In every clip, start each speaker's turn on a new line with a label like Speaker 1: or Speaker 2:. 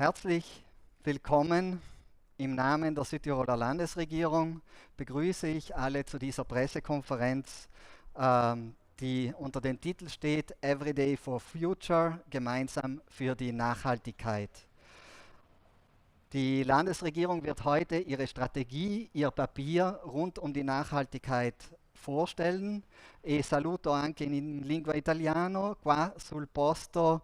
Speaker 1: Herzlich willkommen. Im Namen der Südtiroler Landesregierung begrüße ich alle zu dieser Pressekonferenz, die unter dem Titel steht Everyday for Future, gemeinsam für die Nachhaltigkeit. Die Landesregierung wird heute ihre Strategie, ihr Papier rund um die Nachhaltigkeit vorstellen. E saluto anche in lingua italiano qua sul posto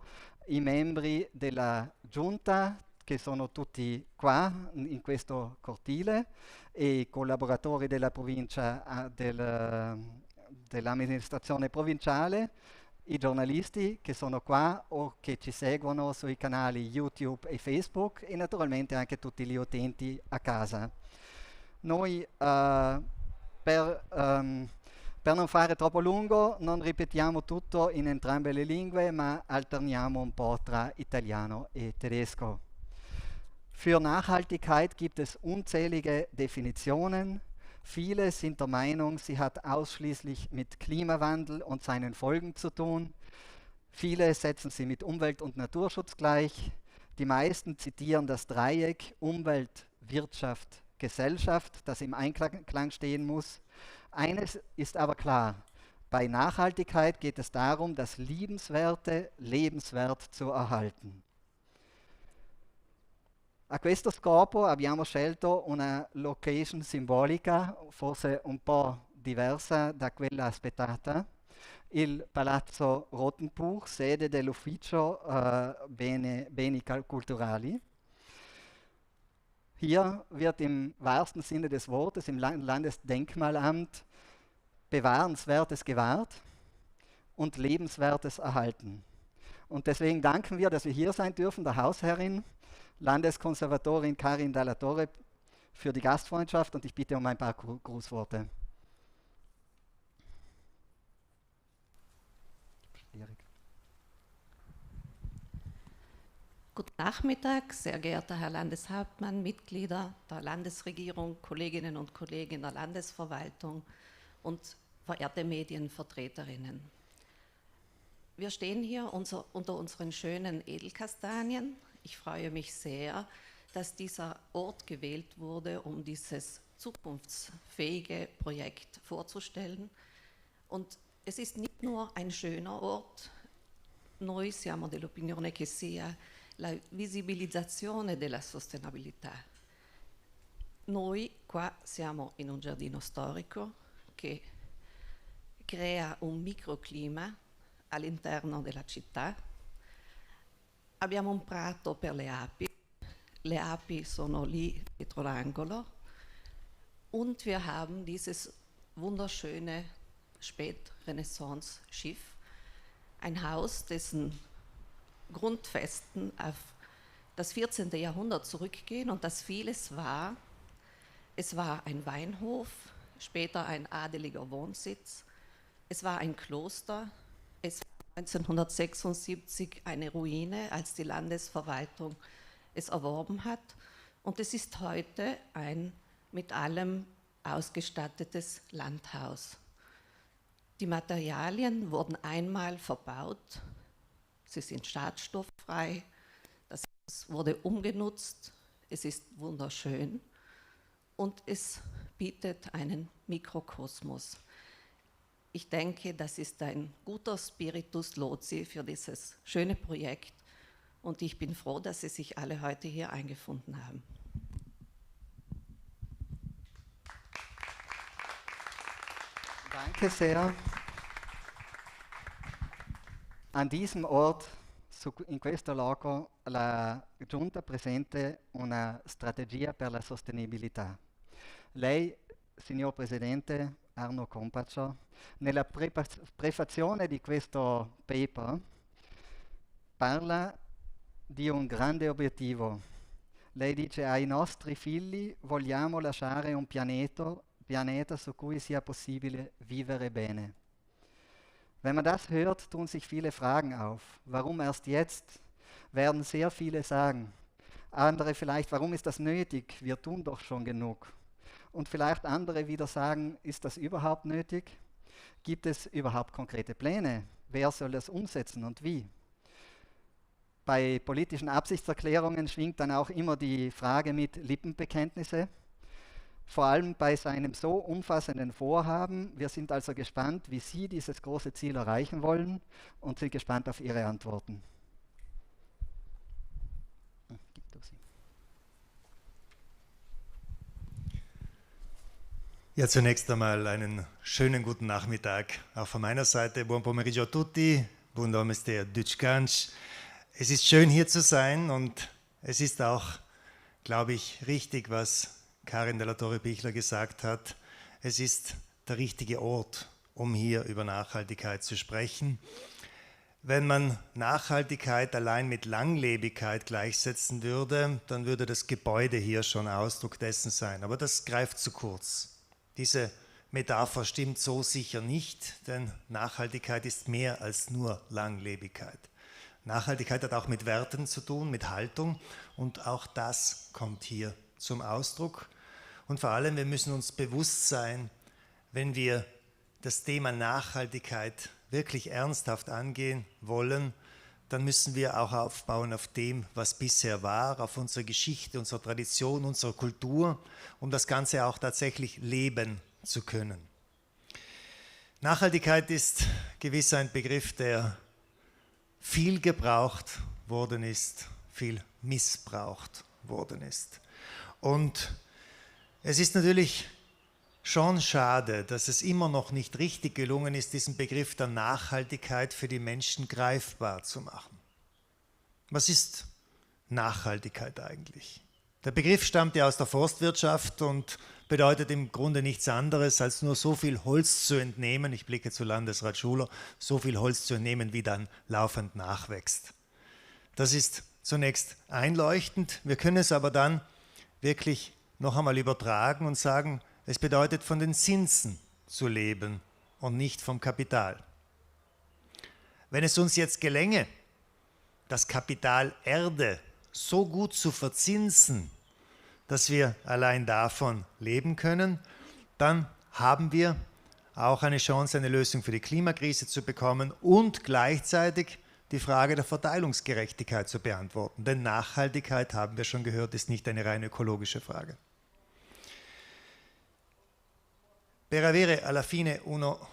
Speaker 1: i membri della Giunta, che sono tutti qua in questo cortile, e i collaboratori della provincia, dell'amministrazione provinciale, i giornalisti che sono qua o che ci seguono sui canali YouTube e Facebook e naturalmente anche tutti gli utenti a casa. Noi per non fare troppo lungo non ripetiamo tutto in entrambe le lingue, ma alterniamo un po' tra italiano e tedesco. Für Nachhaltigkeit gibt es unzählige Definitionen. Viele sind der Meinung, sie hat ausschließlich mit Klimawandel und seinen Folgen zu tun. Viele setzen sie mit Umwelt- und Naturschutz gleich. Die meisten zitieren das Dreieck Umwelt, Wirtschaft, Gesellschaft, das im Einklang stehen muss. Eines ist aber klar, bei Nachhaltigkeit geht es darum, das Liebenswerte lebenswert zu erhalten. A questo scopo abbiamo scelto una location simbolica, forse un po' diversa da quella aspettata, il Palazzo Rothenbuch, sede dell'Ufficio Beni Culturali. Hier wird im wahrsten Sinne des Wortes im Landesdenkmalamt Bewahrenswertes gewahrt und Lebenswertes erhalten. Und deswegen danken wir, dass wir hier sein dürfen, der Hausherrin, Landeskonservatorin Karin Dalla Torre, für die Gastfreundschaft, und ich bitte um ein paar Grußworte. Schwierig.
Speaker 2: Guten Nachmittag, sehr geehrter Herr Landeshauptmann, Mitglieder der Landesregierung, Kolleginnen und Kollegen der Landesverwaltung und verehrte Medienvertreterinnen. Wir stehen hier unter unseren schönen Edelkastanien. Ich freue mich sehr, dass dieser Ort gewählt wurde, um dieses zukunftsfähige Projekt vorzustellen. Und es ist nicht nur ein schöner Ort. Noi siamo dell'opinione che sia la visibilizzazione della sostenibilità. Noi qua siamo in un giardino storico che crea un microclima all'interno della città. Abbiamo un prato per le api sono lì dietro l'angolo und wir haben dieses wunderschöne Spätrenaissance-Schiff, ein Haus, dessen Grundfesten auf das 14. Jahrhundert zurückgehen und das vieles war. Es war ein Weinhof, später ein adeliger Wohnsitz, es war ein Kloster, es war 1976 eine Ruine, als die Landesverwaltung es erworben hat, und es ist heute ein mit allem ausgestattetes Landhaus. Die Materialien wurden einmal verbaut, sie sind schadstofffrei, das Haus wurde umgenutzt, es ist wunderschön und es bietet einen Mikrokosmos. Ich denke, das ist ein guter Spiritus Loci für dieses schöne Projekt und ich bin froh, dass Sie sich alle heute hier eingefunden haben.
Speaker 1: Danke sehr. An diesem Ort, in questo loco, la Giunta presente una strategia per la sostenibilità. Lei, signor Presidente Arno Kompaccio, nella prefazione di questo paper parla di un grande obiettivo. Lei dice: ai nostri figli vogliamo lasciare un pianeta su cui sia possibile vivere bene. Wenn man das hört, tun sich viele Fragen auf. Warum erst jetzt? Werden sehr viele sagen. Andere vielleicht, warum ist das nötig? Wir tun doch schon genug. Und vielleicht andere wieder sagen, ist das überhaupt nötig? Gibt es überhaupt konkrete Pläne? Wer soll das umsetzen und wie? bei politischen Absichtserklärungen schwingt dann auch immer die Frage mit Lippenbekenntnisse. Vor allem bei seinem so umfassenden Vorhaben. Wir sind also gespannt, wie Sie dieses große Ziel erreichen wollen und sind gespannt auf Ihre Antworten.
Speaker 3: Ja, zunächst einmal einen schönen guten Nachmittag auch von meiner Seite. Buon pomeriggio a tutti, buon domesday Deutschkansch. Es ist schön hier zu sein und es ist auch, glaube ich, richtig, was Karin de la Torre-Pichler gesagt hat. Es ist der richtige Ort, um hier über Nachhaltigkeit zu sprechen. Wenn man Nachhaltigkeit allein mit Langlebigkeit gleichsetzen würde, dann würde das Gebäude hier schon Ausdruck dessen sein. Aber das greift zu kurz. Diese Metapher stimmt so sicher nicht, denn Nachhaltigkeit ist mehr als nur Langlebigkeit. Nachhaltigkeit hat auch mit Werten zu tun, mit Haltung und auch das kommt hier zum Ausdruck. Und vor allem, wir müssen uns bewusst sein, wenn wir das Thema Nachhaltigkeit wirklich ernsthaft angehen wollen, dann müssen wir auch aufbauen auf dem, was bisher war, auf unserer Geschichte, unserer Tradition, unserer Kultur, um das Ganze auch tatsächlich leben zu können. Nachhaltigkeit ist gewiss ein Begriff, der viel gebraucht worden ist, viel missbraucht worden ist. Und es ist natürlich schon schade, dass es immer noch nicht richtig gelungen ist, diesen Begriff der Nachhaltigkeit für die Menschen greifbar zu machen. Was ist Nachhaltigkeit eigentlich? Der Begriff stammt ja aus der Forstwirtschaft und bedeutet im Grunde nichts anderes, als nur so viel Holz zu entnehmen, ich blicke zu Landesrat Schuler, so viel Holz zu entnehmen, wie dann laufend nachwächst. Das ist zunächst einleuchtend, wir können es aber dann wirklich noch einmal übertragen und sagen, es bedeutet, von den Zinsen zu leben und nicht vom Kapital. Wenn es uns jetzt gelänge, das Kapital Erde so gut zu verzinsen, dass wir allein davon leben können, dann haben wir auch eine Chance, eine Lösung für die Klimakrise zu bekommen und gleichzeitig die Frage der Verteilungsgerechtigkeit zu beantworten. Denn Nachhaltigkeit, haben wir schon gehört, ist nicht eine rein ökologische Frage. Per avere alla fine uno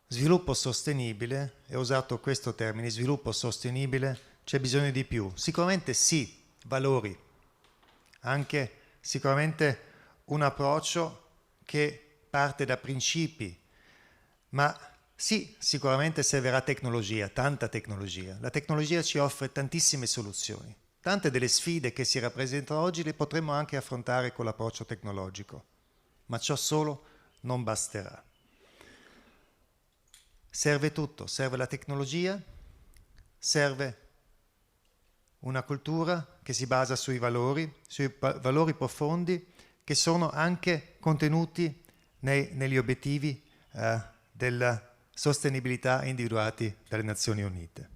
Speaker 3: sviluppo sostenibile, e ho usato questo termine, sviluppo sostenibile, c'è bisogno di più. Sicuramente sì, valori, anche sicuramente un approccio che parte da principi, ma sì, sicuramente servirà tecnologia, tanta tecnologia. La tecnologia ci offre tantissime soluzioni. Tante delle sfide che si rappresentano oggi le potremmo anche affrontare con l'approccio tecnologico. Ma ciò solo non basterà. Serve tutto, serve la tecnologia, serve una cultura che si basa sui valori profondi che sono anche contenuti negli obiettivi della sostenibilità individuati dalle Nazioni Unite.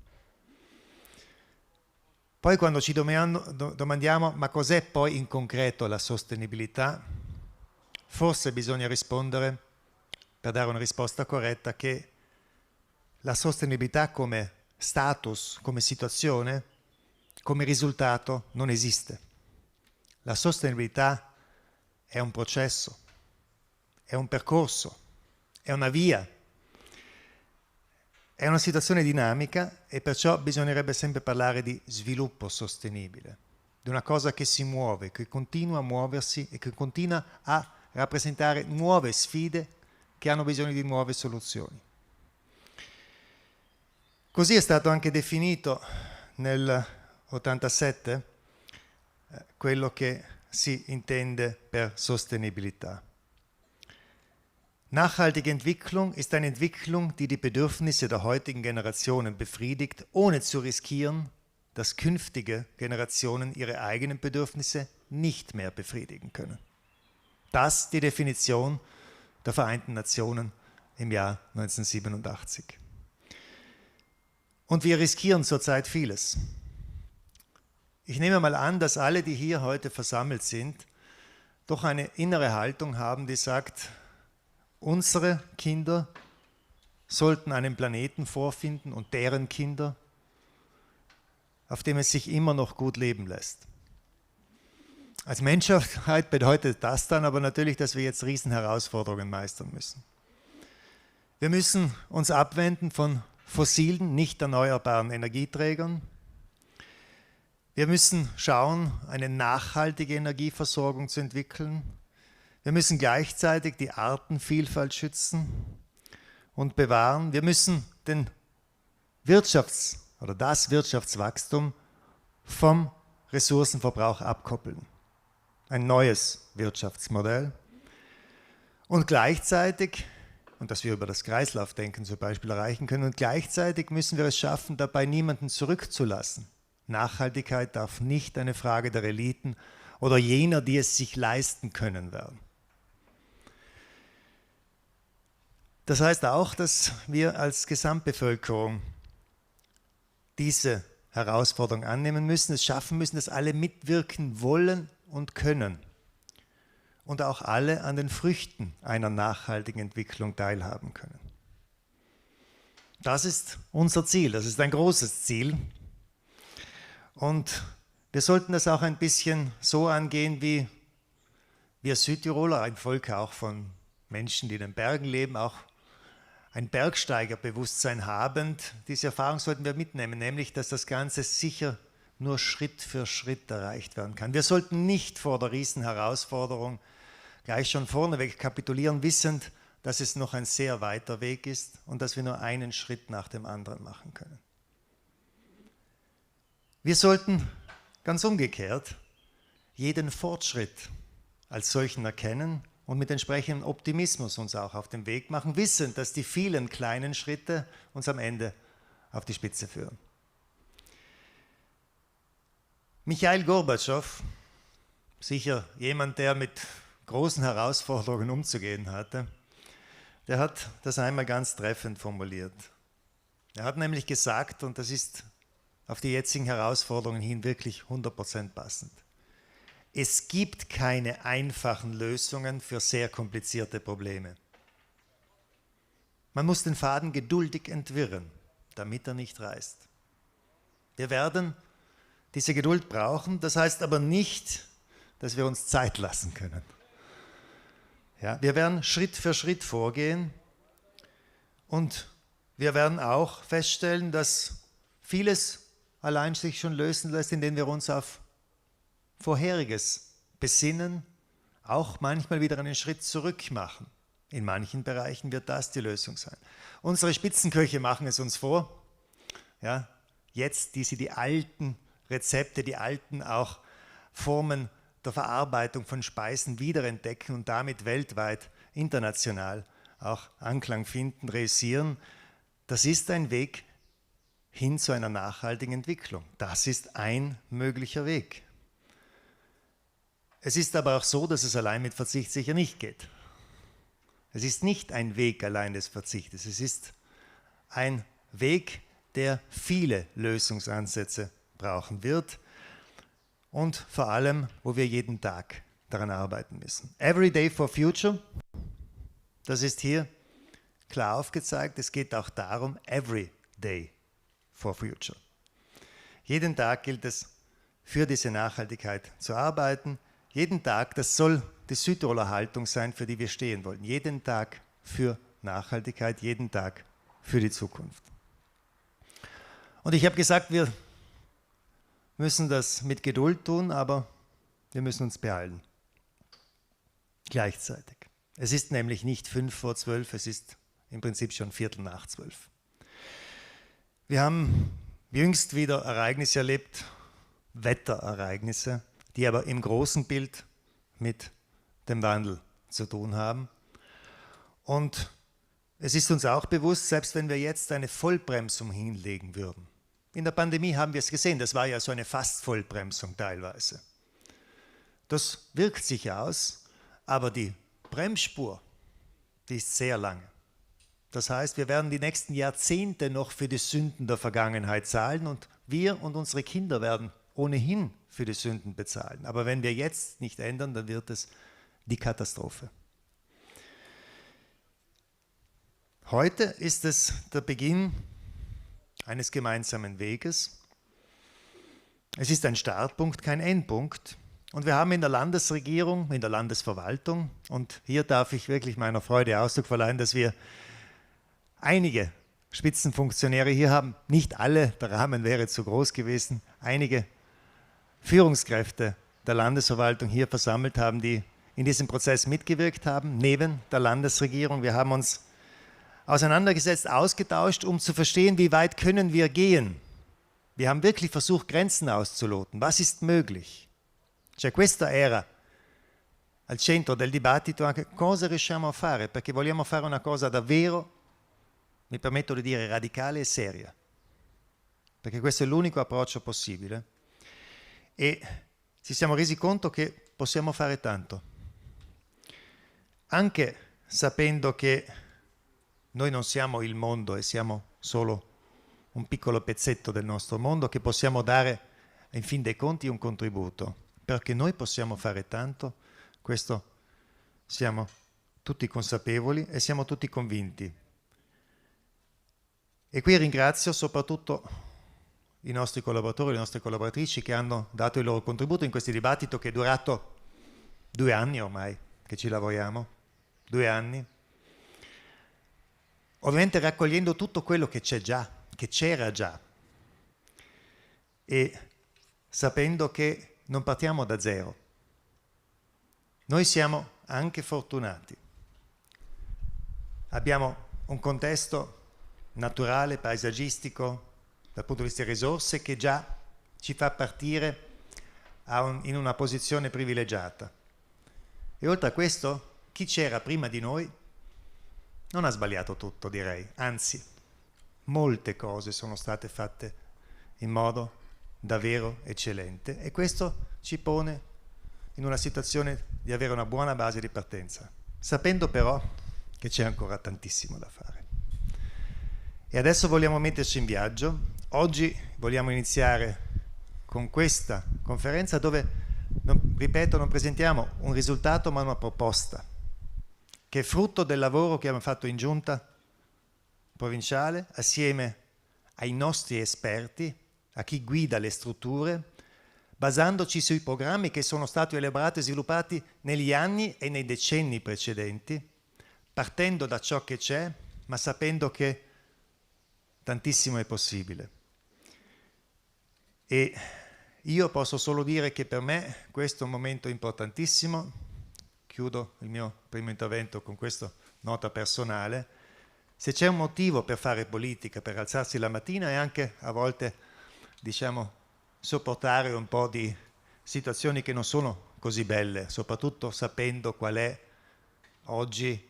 Speaker 3: Poi quando ci domandiamo ma cos'è poi in concreto la sostenibilità, forse bisogna rispondere, per dare una risposta corretta, che la sostenibilità come status, come situazione, come risultato non esiste. La sostenibilità è un processo, è un percorso, è una via, è una situazione dinamica e perciò bisognerebbe sempre parlare di sviluppo sostenibile, di una cosa che si muove, che continua a muoversi e che continua a rappresentare nuove sfide che hanno bisogno di nuove soluzioni. Così è stato anche definito nel 87 quello che si intende per Sostenibilità. Nachhaltige Entwicklung ist eine Entwicklung, die die Bedürfnisse der heutigen Generationen befriedigt, ohne zu riskieren, dass künftige Generationen ihre eigenen Bedürfnisse nicht mehr befriedigen können. Das ist die Definition der Vereinten Nationen im Jahr 1987. Und wir riskieren zurzeit vieles. Ich nehme mal an, dass alle, die hier heute versammelt sind, doch eine innere Haltung haben, die sagt, unsere Kinder sollten einen Planeten vorfinden und deren Kinder auf dem es sich immer noch gut leben lässt. Als Menschheit bedeutet das dann aber natürlich, dass wir jetzt Riesenherausforderungen meistern müssen. Wir müssen uns abwenden von fossilen, nicht erneuerbaren Energieträgern. Wir müssen schauen, eine nachhaltige Energieversorgung zu entwickeln. Wir müssen gleichzeitig die Artenvielfalt schützen und bewahren. Wir müssen das Wirtschaftswachstum vom Ressourcenverbrauch abkoppeln. Ein neues Wirtschaftsmodell. Und gleichzeitig, und das wir über das Kreislaufdenken zum Beispiel erreichen können, und gleichzeitig müssen wir es schaffen, dabei niemanden zurückzulassen. Nachhaltigkeit darf nicht eine Frage der Eliten oder jener, die es sich leisten können, werden. Das heißt auch, dass wir als Gesamtbevölkerung diese Herausforderung annehmen müssen, es schaffen müssen, dass alle mitwirken wollen und können und auch alle an den Früchten einer nachhaltigen Entwicklung teilhaben können. Das ist unser Ziel, das ist ein großes Ziel und wir sollten das auch ein bisschen so angehen, wie wir Südtiroler, ein Volk auch von Menschen, die in den Bergen leben, auch ein Bergsteigerbewusstsein habend, diese Erfahrung sollten wir mitnehmen, nämlich, dass das Ganze sicher nur Schritt für Schritt erreicht werden kann. Wir sollten nicht vor der Riesenherausforderung gleich schon vorneweg kapitulieren, wissend, dass es noch ein sehr weiter Weg ist und dass wir nur einen Schritt nach dem anderen machen können. Wir sollten ganz umgekehrt jeden Fortschritt als solchen erkennen und mit entsprechendem Optimismus uns auch auf den Weg machen, wissend, dass die vielen kleinen Schritte uns am Ende auf die Spitze führen. Michail Gorbatschow, sicher jemand, der mit großen Herausforderungen umzugehen hatte, der hat das einmal ganz treffend formuliert. Er hat nämlich gesagt, und das ist auf die jetzigen Herausforderungen hin wirklich 100% passend: Es gibt keine einfachen Lösungen für sehr komplizierte Probleme. Man muss den Faden geduldig entwirren, damit er nicht reißt. Wir werden diese Geduld brauchen, das heißt aber nicht, dass wir uns Zeit lassen können. Ja, wir werden Schritt für Schritt vorgehen und wir werden auch feststellen, dass vieles allein sich schon lösen lässt, indem wir uns auf Vorheriges besinnen, auch manchmal wieder einen Schritt zurück machen. In manchen Bereichen wird das die Lösung sein. Unsere Spitzenköche machen es uns vor. Ja, jetzt die alten Rezepte, die alten auch Formen der Verarbeitung von Speisen wiederentdecken und damit weltweit, international auch Anklang finden, reüssieren. Das ist ein Weg hin zu einer nachhaltigen Entwicklung. Das ist ein möglicher Weg. Es ist aber auch so, dass es allein mit Verzicht sicher nicht geht. Es ist nicht ein Weg allein des Verzichtes. Es ist ein Weg, der viele Lösungsansätze brauchen wird und vor allem, wo wir jeden Tag daran arbeiten müssen. Every Day for Future, das ist hier klar aufgezeigt. Es geht auch darum, Every Day for Future. Jeden Tag gilt es, für diese Nachhaltigkeit zu arbeiten. Jeden Tag, das soll die Südtiroler Haltung sein, für die wir stehen wollen. Jeden Tag für Nachhaltigkeit, jeden Tag für die Zukunft. Und ich habe gesagt, wir müssen das mit Geduld tun, aber wir müssen uns beeilen. Gleichzeitig. Es ist nämlich nicht 11:55, es ist im Prinzip schon 11:15. Wir haben jüngst wieder Ereignisse erlebt, Wetterereignisse, die aber im großen Bild mit dem Wandel zu tun haben. Und es ist uns auch bewusst, selbst wenn wir jetzt eine Vollbremsung hinlegen würden. In der Pandemie haben wir es gesehen, das war ja so eine Fast-Vollbremsung teilweise. Das wirkt sich aus, aber die Bremsspur, die ist sehr lange. Das heißt, wir werden die nächsten Jahrzehnte noch für die Sünden der Vergangenheit zahlen und wir und unsere Kinder werden ohnehin für die Sünden bezahlen. Aber wenn wir jetzt nicht ändern, dann wird es die Katastrophe. Heute ist es der Beginn eines gemeinsamen Weges Es ist ein Startpunkt, kein Endpunkt. Und wir haben in der Landesregierung, in der Landesverwaltung, und hier darf ich wirklich meiner Freude Ausdruck verleihen, dass wir einige Spitzenfunktionäre hier haben, nicht alle, der Rahmen wäre zu groß gewesen, einige Führungskräfte der Landesverwaltung hier versammelt haben, die in diesem Prozess mitgewirkt haben, neben der Landesregierung. Wir haben uns auseinandergesetzt, ausgetauscht, um zu verstehen, wie weit können wir gehen. Wir haben wirklich versucht, Grenzen auszuloten. Was ist möglich? Cioè questa era al centro del dibattito anche cosa riusciamo a fare, perché vogliamo fare una cosa davvero, mi permetto di dire, radicale e seria, perché questo è l'unico approccio possibile e ci siamo resi conto che possiamo fare tanto, anche sapendo che noi non siamo il mondo e siamo solo un piccolo pezzetto del nostro mondo, che possiamo dare in fin dei conti un contributo, perché noi possiamo fare tanto, questo siamo tutti consapevoli e siamo tutti convinti. E qui ringrazio soprattutto i nostri collaboratori, le nostre collaboratrici che hanno dato il loro contributo in questo dibattito che è durato 2 anni ormai, che ci lavoriamo, 2 anni, ovviamente raccogliendo tutto quello che c'è già, che c'era già, e sapendo che non partiamo da zero. Noi siamo anche fortunati. Abbiamo un contesto naturale, paesaggistico, dal punto di vista delle risorse, che già ci fa partire in una posizione privilegiata. E oltre a questo, chi c'era prima di noi non ha sbagliato tutto, direi. Anzi, molte cose sono state fatte in modo davvero eccellente e questo ci pone in una situazione di avere una buona base di partenza, sapendo però che c'è ancora tantissimo da fare. E adesso vogliamo metterci in viaggio. Oggi vogliamo iniziare con questa conferenza dove, ripeto, non presentiamo un risultato ma una proposta che è frutto del lavoro che abbiamo fatto in giunta provinciale assieme ai nostri esperti, a chi guida le strutture, basandoci sui programmi che sono stati elaborati e sviluppati negli anni e nei decenni precedenti, partendo da ciò che c'è, ma sapendo che tantissimo è possibile. E io posso solo dire che per me questo è un momento importantissimo. Chiudo il mio primo intervento con questa nota personale. Se c'è un motivo per fare politica, per alzarsi la mattina, è anche a volte, diciamo, sopportare un po' di situazioni che non sono così belle, soprattutto sapendo qual è oggi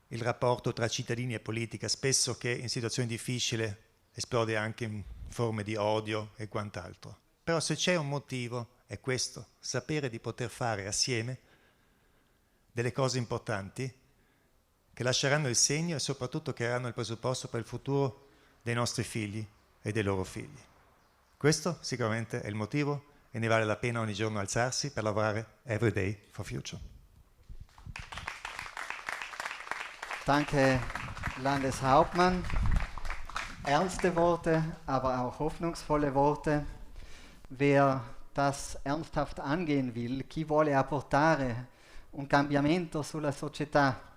Speaker 3: il rapporto tra cittadini e politica, spesso che in situazioni difficili esplode anche in forme di odio e quant'altro. Però se c'è un motivo è questo, sapere di poter fare assieme delle cose importanti che lasceranno il segno e soprattutto creeranno il presupposto per il futuro dei nostri figli e dei loro figli. Questo sicuramente è il motivo e ne vale la pena ogni giorno alzarsi per lavorare every day for future.
Speaker 1: Danke, Landeshauptmann. Ernste Worte, aber auch hoffnungsvolle Worte. Wer das ernsthaft angehen will, chi vuole apportare un cambiamento sulla società,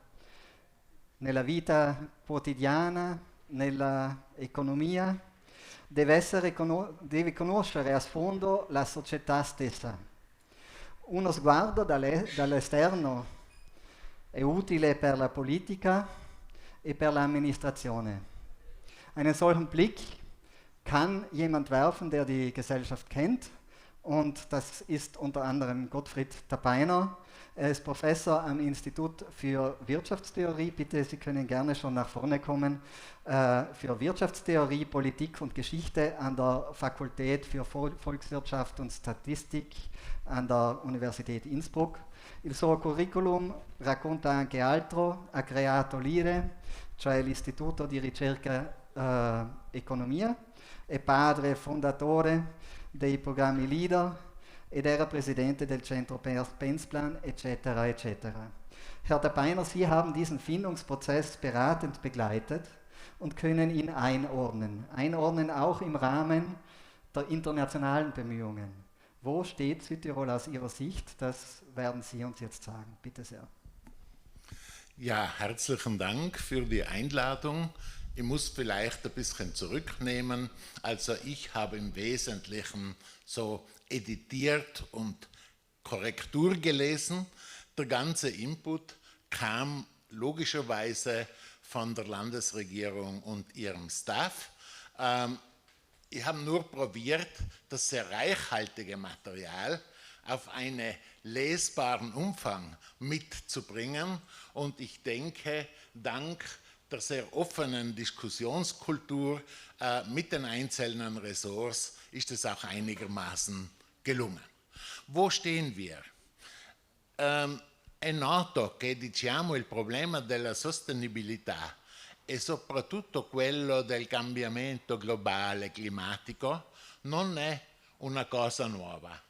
Speaker 1: nella vita quotidiana, nella economia, deve conoscere a sfondo la società stessa. Uno sguardo dall'esterno è utile per la politica e per l'amministrazione. Einen solchen Blick kann jemand werfen, der die Gesellschaft kennt, und das ist unter anderem Gottfried Tapeiner. Er ist Professor am Institut für Wirtschaftstheorie. Bitte, Sie können gerne schon nach vorne kommen. Für Wirtschaftstheorie, Politik und Geschichte an der Fakultät für Volkswirtschaft und Statistik an der Universität Innsbruck. Il suo curriculum racconta anche altro. Ha creato l'IRE, cioè l'Istituto di Ricerca Economia. È padre e fondatore dei programmi LEADER ed era Präsident del Centro Penzplan, etc., etc. Herr Tapeiner, Sie haben diesen Findungsprozess beratend begleitet und können ihn einordnen. Einordnen auch im Rahmen der internationalen Bemühungen. Wo steht Südtirol aus Ihrer Sicht? Das werden Sie uns jetzt sagen. Bitte sehr.
Speaker 4: Ja, herzlichen Dank für die Einladung. Ich muss vielleicht ein bisschen zurücknehmen. Also ich habe im Wesentlichen so editiert und Korrektur gelesen. Der ganze Input kam logischerweise von der Landesregierung und ihrem Staff. Ich habe nur probiert, das sehr reichhaltige Material auf einen lesbaren Umfang mitzubringen und ich denke, dank der sehr offenen Diskussionskultur mit den einzelnen Ressorts ist es auch einigermaßen gelungen. Wo stehen wir? È noto che diciamo il problema della sostenibilità e soprattutto quello del cambiamento globale climatico non è una cosa nuova,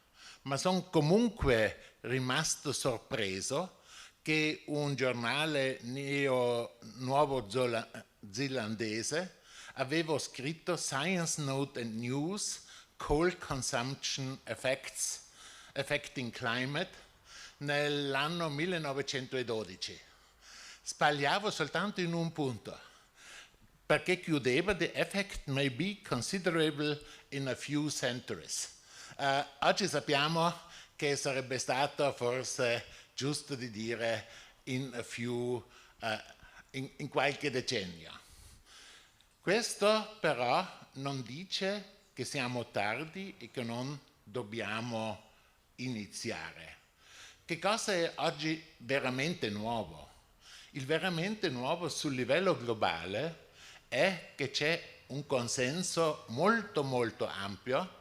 Speaker 4: ma sono comunque rimasto sorpreso che un giornale nuovo-zelandese aveva scritto Science Note and News, Coal Consumption Affecting Climate nell'anno 1912. Sbagliavo soltanto in un punto, perché chiudeva the effect may be considerable in a few centuries. Oggi sappiamo che sarebbe stato forse giusto di dire in qualche decennio. Questo però non dice che siamo tardi e che non dobbiamo iniziare. Che cosa è oggi veramente nuovo? Il veramente nuovo sul livello globale è che c'è un consenso molto molto ampio,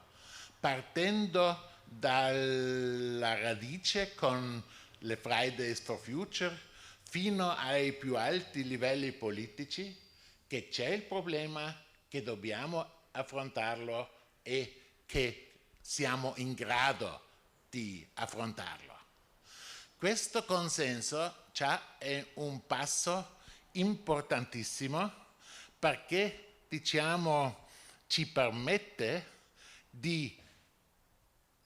Speaker 4: partendo dalla radice con le Fridays for Future fino ai più alti livelli politici, che c'è il problema, che dobbiamo affrontarlo e che siamo in grado di affrontarlo. Questo consenso è un passo importantissimo perché, diciamo, ci permette di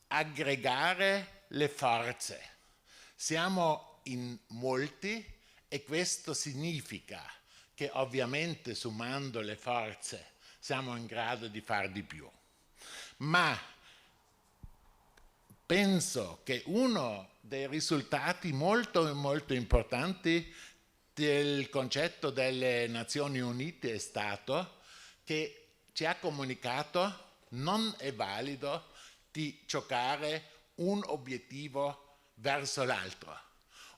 Speaker 4: aggregare le forze. Siamo in molti e questo significa che ovviamente sommando le forze siamo in grado di far di più. Ma penso che uno dei risultati molto molto importanti del concetto delle Nazioni Unite è stato che ci ha comunicato non è valido di giocare un obiettivo verso l'altro.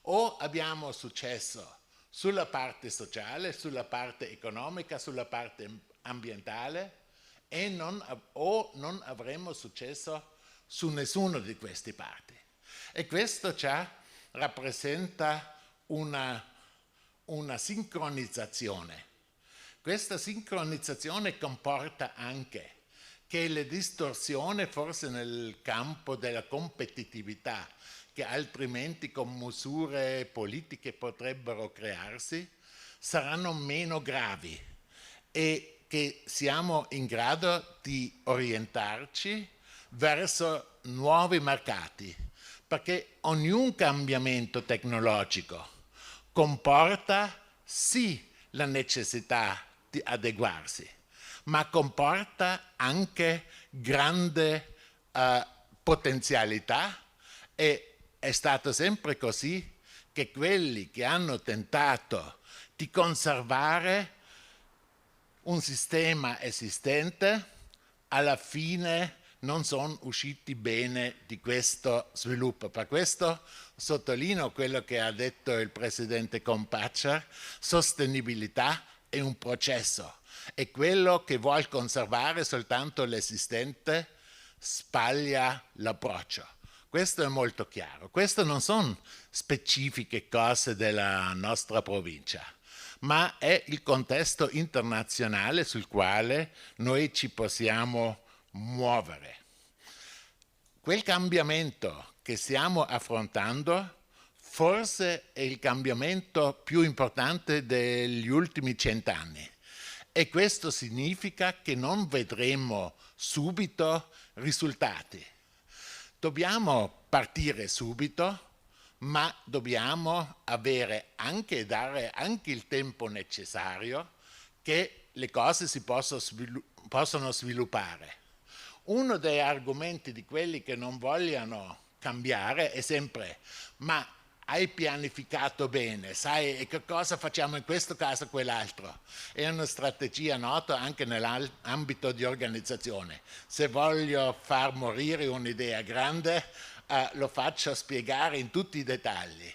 Speaker 4: O abbiamo successo sulla parte sociale, sulla parte economica, sulla parte ambientale o non avremo successo su nessuna di queste parti. E questo rappresenta una sincronizzazione. Questa sincronizzazione comporta anche che le distorsioni forse nel campo della competitività, che altrimenti con misure politiche potrebbero crearsi, saranno meno gravi e che siamo in grado di orientarci verso nuovi mercati, perché ogni cambiamento tecnologico comporta sì la necessità di adeguarsi, ma comporta anche grande potenzialità e è stato sempre così che quelli che hanno tentato di conservare un sistema esistente alla fine non sono usciti bene di questo sviluppo. Per questo sottolineo quello che ha detto il presidente Kompaczer: sostenibilità è un processo e quello che vuol conservare soltanto l'esistente sbaglia l'approccio. Questo è molto chiaro. Queste non sono specifiche cose della nostra provincia, ma è il contesto internazionale sul quale noi ci possiamo muovere. Quel cambiamento che stiamo affrontando forse è il cambiamento più importante degli ultimi 100 anni e questo significa che non vedremo subito risultati. Dobbiamo partire subito, ma dobbiamo dare anche il tempo necessario che le cose si possano sviluppare. Uno degli argomenti di quelli che non vogliono cambiare è sempre: ma hai pianificato bene, sai che cosa facciamo in questo caso o quell'altro? È una strategia nota anche nell'ambito di organizzazione. Se voglio far morire un'idea grande, lo faccio spiegare in tutti i dettagli.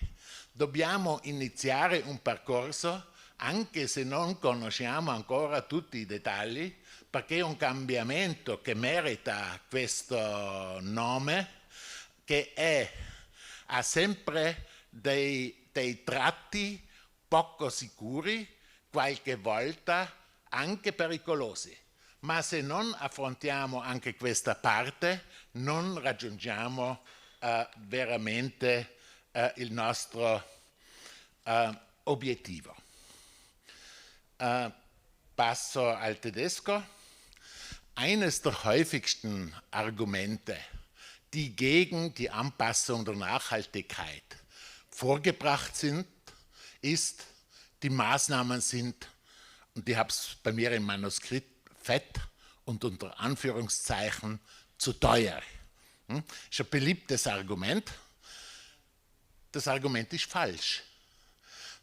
Speaker 4: Dobbiamo iniziare un percorso, anche se non conosciamo ancora tutti i dettagli, perché è un cambiamento che merita questo nome, che ha sempre dei tratti poco sicuri, qualche volta anche pericolosi. Ma se non affrontiamo anche questa parte, non raggiungiamo veramente il nostro obiettivo. Passo al tedesco. Eines der häufigsten Argumente, die gegen die Anpassung der Nachhaltigkeit vorgebracht sind, ist, die Maßnahmen sind, und ich habe es bei mir im Manuskript fett und unter Anführungszeichen zu teuer. Das ist ein beliebtes Argument. Das Argument ist falsch,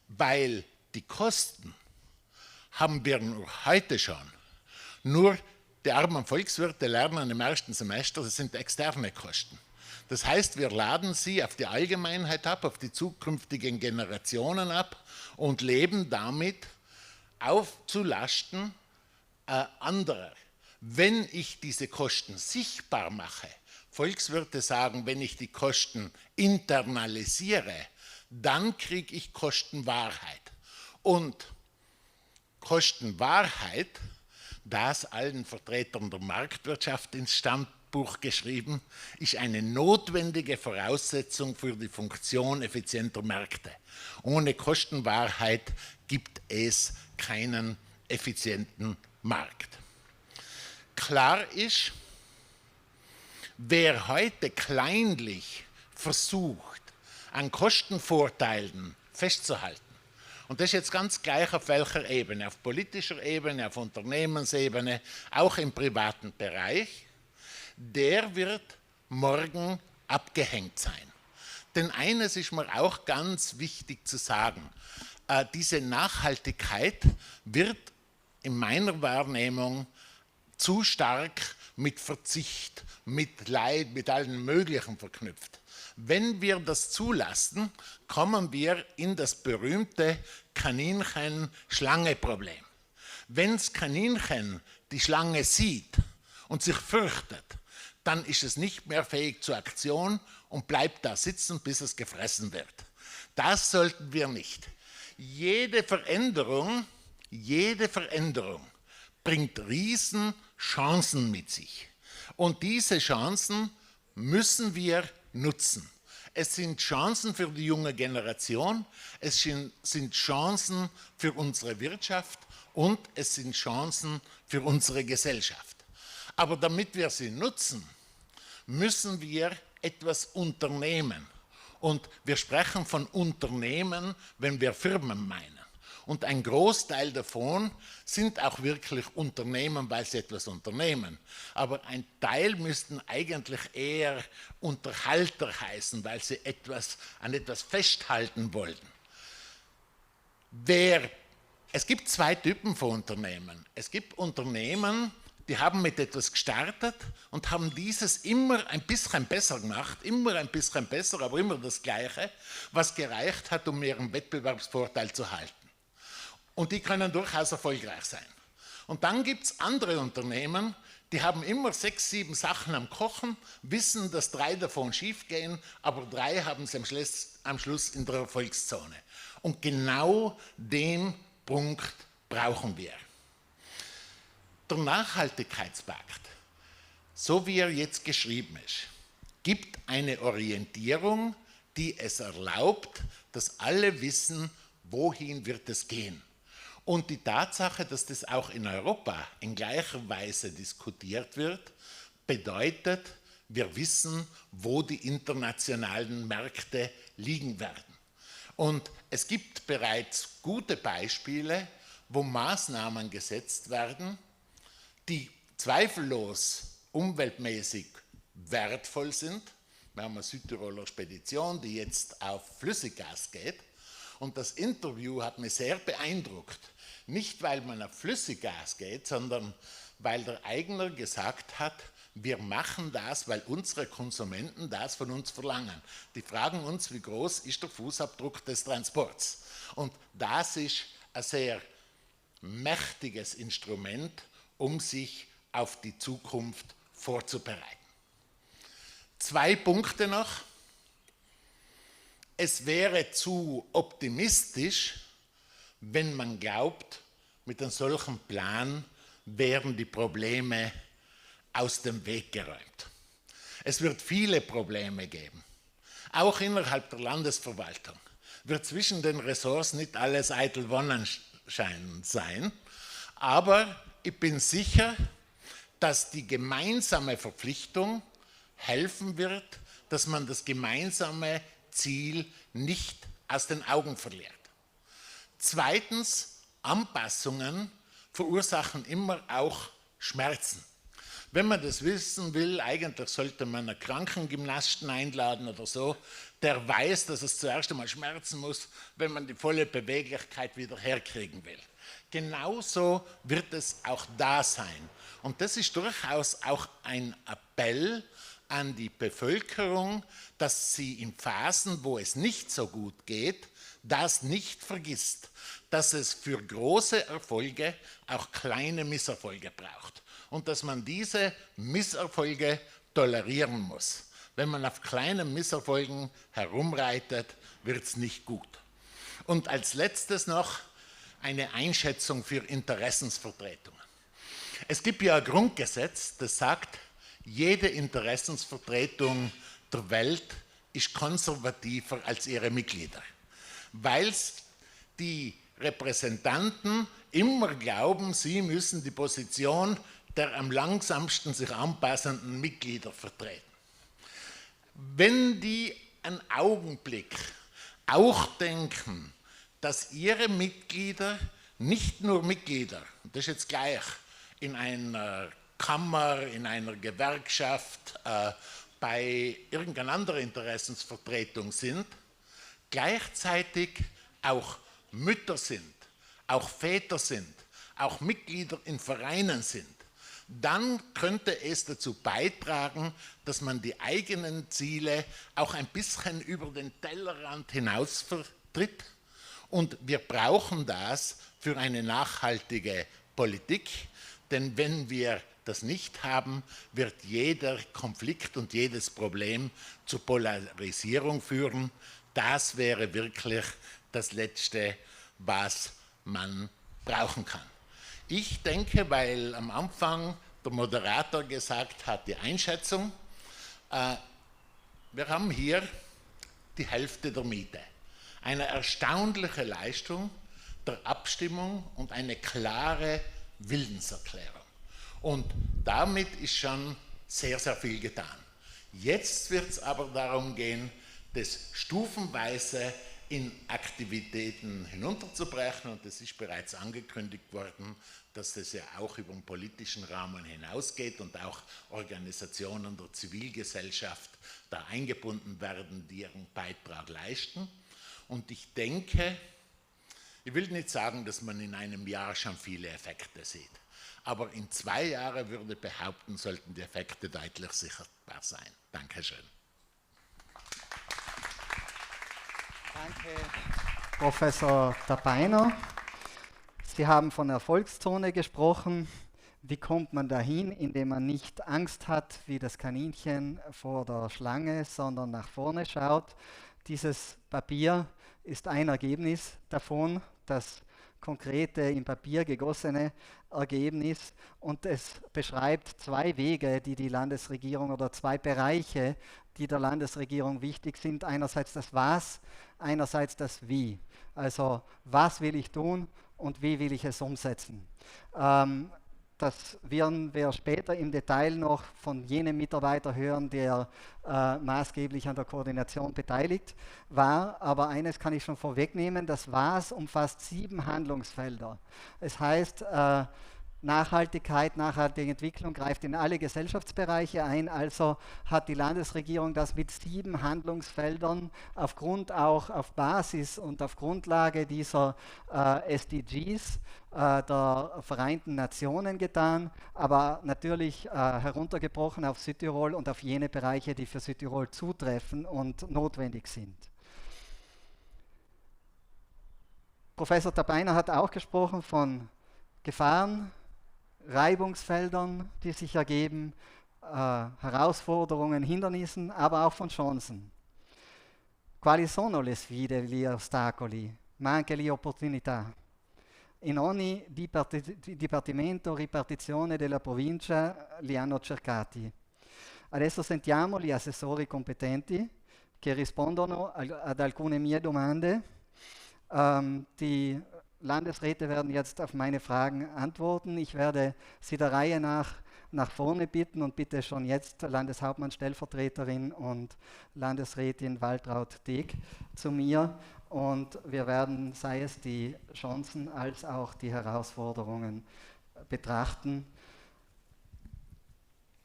Speaker 4: weil die Kosten haben wir heute schon. Nur die armen Volkswirte lernen im ersten Semester, das sind externe Kosten. Das heißt, wir laden sie auf die Allgemeinheit ab, auf die zukünftigen Generationen ab und leben damit zu Lasten anderer. Wenn ich diese Kosten sichtbar mache, Volkswirte sagen, wenn ich die Kosten internalisiere, dann kriege ich Kostenwahrheit. Und Kostenwahrheit, das allen Vertretern der Marktwirtschaft ins Stammbuch geschrieben, ist eine notwendige Voraussetzung für die Funktion effizienter Märkte. Ohne Kostenwahrheit gibt es keinen effizienten Markt. Klar ist, wer heute kleinlich versucht, an Kostenvorteilen festzuhalten, und das ist jetzt ganz gleich auf welcher Ebene, auf politischer Ebene, auf Unternehmensebene, auch im privaten Bereich, der wird morgen abgehängt sein. Denn eines ist mir auch ganz wichtig zu sagen, diese Nachhaltigkeit wird in meiner Wahrnehmung zu stark mit Verzicht, mit Leid, mit allen Möglichen verknüpft. Wenn wir das zulassen, kommen wir in das berühmte Kaninchen-Schlange-Problem. Wenn das Kaninchen die Schlange sieht und sich fürchtet, dann ist es nicht mehr fähig zur Aktion und bleibt da sitzen, bis es gefressen wird. Das sollten wir nicht. Jede Veränderung bringt riesen Chancen mit sich. Und diese Chancen müssen wir nutzen. Es sind Chancen für die junge Generation, es sind Chancen für unsere Wirtschaft und es sind Chancen für unsere Gesellschaft. Aber damit wir sie nutzen, müssen wir etwas unternehmen. Und wir sprechen von Unternehmen, wenn wir Firmen meinen. Und ein Großteil davon sind auch wirklich Unternehmen, weil sie etwas unternehmen. Aber ein Teil müssten eigentlich eher Unterhalter heißen, weil sie an etwas festhalten wollten. Es gibt zwei Typen von Unternehmen. Es gibt Unternehmen, die haben mit etwas gestartet und haben dieses immer ein bisschen besser gemacht, immer ein bisschen besser, aber immer das Gleiche, was gereicht hat, um ihren Wettbewerbsvorteil zu halten. Und die können durchaus erfolgreich sein. Und dann gibt es andere Unternehmen, die haben immer 6, 7 Sachen am Kochen, wissen, dass 3 davon schief gehen, aber 3 haben sie am Schluss in der Erfolgszone. Und genau den Punkt brauchen wir. Der Nachhaltigkeitspakt, so wie er jetzt geschrieben ist, gibt eine Orientierung, die es erlaubt, dass alle wissen, wohin wird es gehen. Und die Tatsache, dass das auch in Europa in gleicher Weise diskutiert wird, bedeutet, wir wissen, wo die internationalen Märkte liegen werden. Und es gibt bereits gute Beispiele, wo Maßnahmen gesetzt werden, die zweifellos umweltmäßig wertvoll sind. Wir haben eine Südtiroler Spedition, die jetzt auf Flüssiggas geht. Und das Interview hat mich sehr beeindruckt. Nicht, weil man auf Flüssiggas geht, sondern weil der Eigner gesagt hat, wir machen das, weil unsere Konsumenten das von uns verlangen. Die fragen uns, wie groß ist der Fußabdruck des Transports. Und das ist ein sehr mächtiges Instrument, um sich auf die Zukunft vorzubereiten. 2 Punkte noch. Es wäre zu optimistisch, wenn man glaubt, mit einem solchen Plan wären die Probleme aus dem Weg geräumt. Es wird viele Probleme geben. Auch innerhalb der Landesverwaltung wird zwischen den Ressorts nicht alles eitel Sonnenschein sein, aber ich bin sicher, dass die gemeinsame Verpflichtung helfen wird, dass man das gemeinsame Ziel nicht aus den Augen verliert. Zweitens, Anpassungen verursachen immer auch Schmerzen. Wenn man das wissen will, eigentlich sollte man einen Krankengymnasten einladen oder so, der weiß, dass es zuerst einmal schmerzen muss, wenn man die volle Beweglichkeit wieder herkriegen will. Genauso wird es auch da sein. Und das ist durchaus auch ein Appell an die Bevölkerung, dass sie in Phasen, wo es nicht so gut geht, das nicht vergisst, dass es für große Erfolge auch kleine Misserfolge braucht und dass man diese Misserfolge tolerieren muss. Wenn man auf kleinen Misserfolgen herumreitet, wird es nicht gut. Und als letztes noch eine Einschätzung für Interessensvertretungen. Es gibt ja ein Grundgesetz, das sagt, jede Interessensvertretung der Welt ist konservativer als ihre Mitglieder, weil die Repräsentanten immer glauben, sie müssen die Position der am langsamsten sich anpassenden Mitglieder vertreten. Wenn die einen Augenblick auch denken, dass ihre Mitglieder nicht nur Mitglieder, das ist jetzt gleich in einer Kammer, in einer Gewerkschaft, bei irgendeiner anderen Interessensvertretung sind, gleichzeitig auch Mütter sind, auch Väter sind, auch Mitglieder in Vereinen sind, dann könnte es dazu beitragen, dass man die eigenen Ziele auch ein bisschen über den Tellerrand hinaus vertritt. Und wir brauchen das für eine nachhaltige Politik, denn wenn wir das nicht haben, wird jeder Konflikt und jedes Problem zur Polarisierung führen. Das wäre wirklich das Letzte, was man brauchen kann. Ich denke, weil am Anfang der Moderator gesagt hat, die Einschätzung, wir haben hier die Hälfte der Miete. Eine erstaunliche Leistung der Abstimmung und eine klare Willenserklärung. Und damit ist schon sehr, sehr viel getan. Jetzt wird es aber darum gehen, das stufenweise in Aktivitäten hinunterzubrechen. Und es ist bereits angekündigt worden, dass das ja auch über den politischen Rahmen hinausgeht und auch Organisationen der Zivilgesellschaft da eingebunden werden, die ihren Beitrag leisten. Und ich denke, ich will nicht sagen, dass man in einem Jahr schon viele Effekte sieht, aber in 2 Jahren würde ich behaupten, sollten die Effekte deutlich sichtbar sein. Dankeschön.
Speaker 1: Danke, Professor Tabeiner. Sie haben von Erfolgszone gesprochen. Wie kommt man dahin, indem man nicht Angst hat wie das Kaninchen vor der Schlange, sondern nach vorne schaut? Dieses Papier ist ein Ergebnis davon, das konkrete, in Papier gegossene Ergebnis, und es beschreibt 2 Wege, die die Landesregierung oder 2 Bereiche, die der Landesregierung wichtig sind. Einerseits das Was, einerseits das Wie. Also was will ich tun und wie will ich es umsetzen. Das werden wir später im Detail noch von jenem Mitarbeiter hören, der maßgeblich an der Koordination beteiligt war. Aber eines kann ich schon vorwegnehmen, das WAS umfasst 7 Handlungsfelder. Es heißt, Nachhaltigkeit, nachhaltige Entwicklung greift in alle Gesellschaftsbereiche ein, also hat die Landesregierung das mit 7 Handlungsfeldern aufgrund auch auf Basis und auf Grundlage dieser SDGs der Vereinten Nationen getan, aber natürlich heruntergebrochen auf Südtirol und auf jene Bereiche, die für Südtirol zutreffen und notwendig sind. Professor Tabeiner hat auch gesprochen von Gefahren, Reibungsfeldern, die sich ergeben, Herausforderungen, Hindernissen, aber auch von Chancen. Quali sono le sfide, gli ostacoli, ma anche le opportunità? In ogni dipartimento, ripartizione della provincia li hanno cercati. Adesso sentiamo gli assessori competenti che rispondono ad alcune mie domande. Die Landesräte werden jetzt auf meine Fragen antworten. Ich werde Sie der Reihe nach vorne bitten und bitte schon jetzt Landeshauptmann-Stellvertreterin und Landesrätin Waltraud Deeg zu mir. Und wir werden, sei es die Chancen als auch die Herausforderungen betrachten.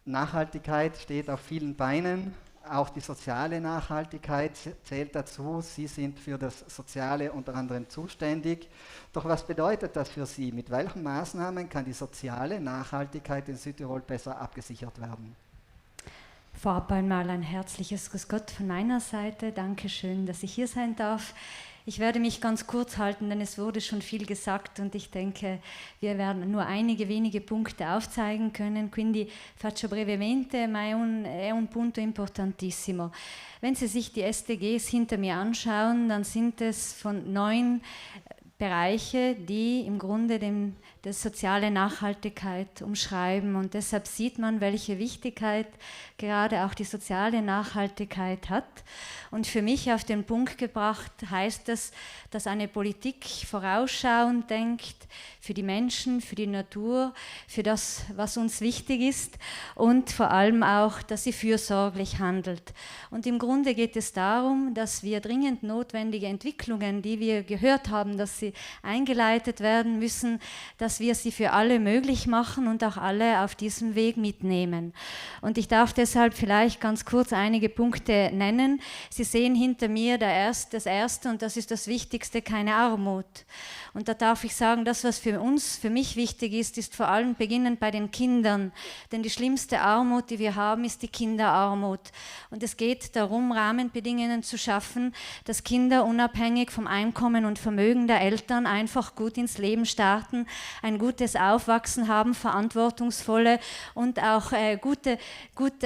Speaker 1: Nachhaltigkeit steht auf vielen Beinen. Auch die soziale Nachhaltigkeit zählt dazu. Sie sind für das Soziale unter anderem zuständig. Doch was bedeutet das für Sie? Mit welchen Maßnahmen kann die soziale Nachhaltigkeit in Südtirol besser abgesichert werden?
Speaker 5: Vorab einmal ein herzliches Grüß Gott von meiner Seite. Dankeschön, dass ich hier sein darf. Ich werde mich ganz kurz halten, denn es wurde schon viel gesagt und ich denke, wir werden nur einige wenige Punkte aufzeigen können. Quindi faccio brevemente, ma è un punto importantissimo. Wenn Sie sich die SDGs hinter mir anschauen, dann sind es von 9 Bereiche, die im Grunde die soziale Nachhaltigkeit umschreiben. Und deshalb sieht man, welche Wichtigkeit gerade auch die soziale Nachhaltigkeit hat. Und für mich auf den Punkt gebracht heißt das, dass eine Politik vorausschauend denkt, für die Menschen, für die Natur, für das, was uns wichtig ist und vor allem auch, dass sie fürsorglich handelt. Und im Grunde geht es darum, dass wir dringend notwendige Entwicklungen, die wir gehört haben, dass sie eingeleitet werden müssen, dass wir sie für alle möglich machen und auch alle auf diesem Weg mitnehmen. Und ich darf deshalb vielleicht ganz kurz einige Punkte nennen. Sie sehen hinter mir das erste, und das ist das Wichtigste, keine Armut. Und da darf ich sagen, das, was für mich wichtig ist, ist vor allem beginnend bei den Kindern. Denn die schlimmste Armut, die wir haben, ist die Kinderarmut. Und es geht darum, Rahmenbedingungen zu schaffen, dass Kinder unabhängig vom Einkommen und Vermögen der Eltern einfach gut ins Leben starten, ein gutes Aufwachsen haben, verantwortungsvolle und auch gute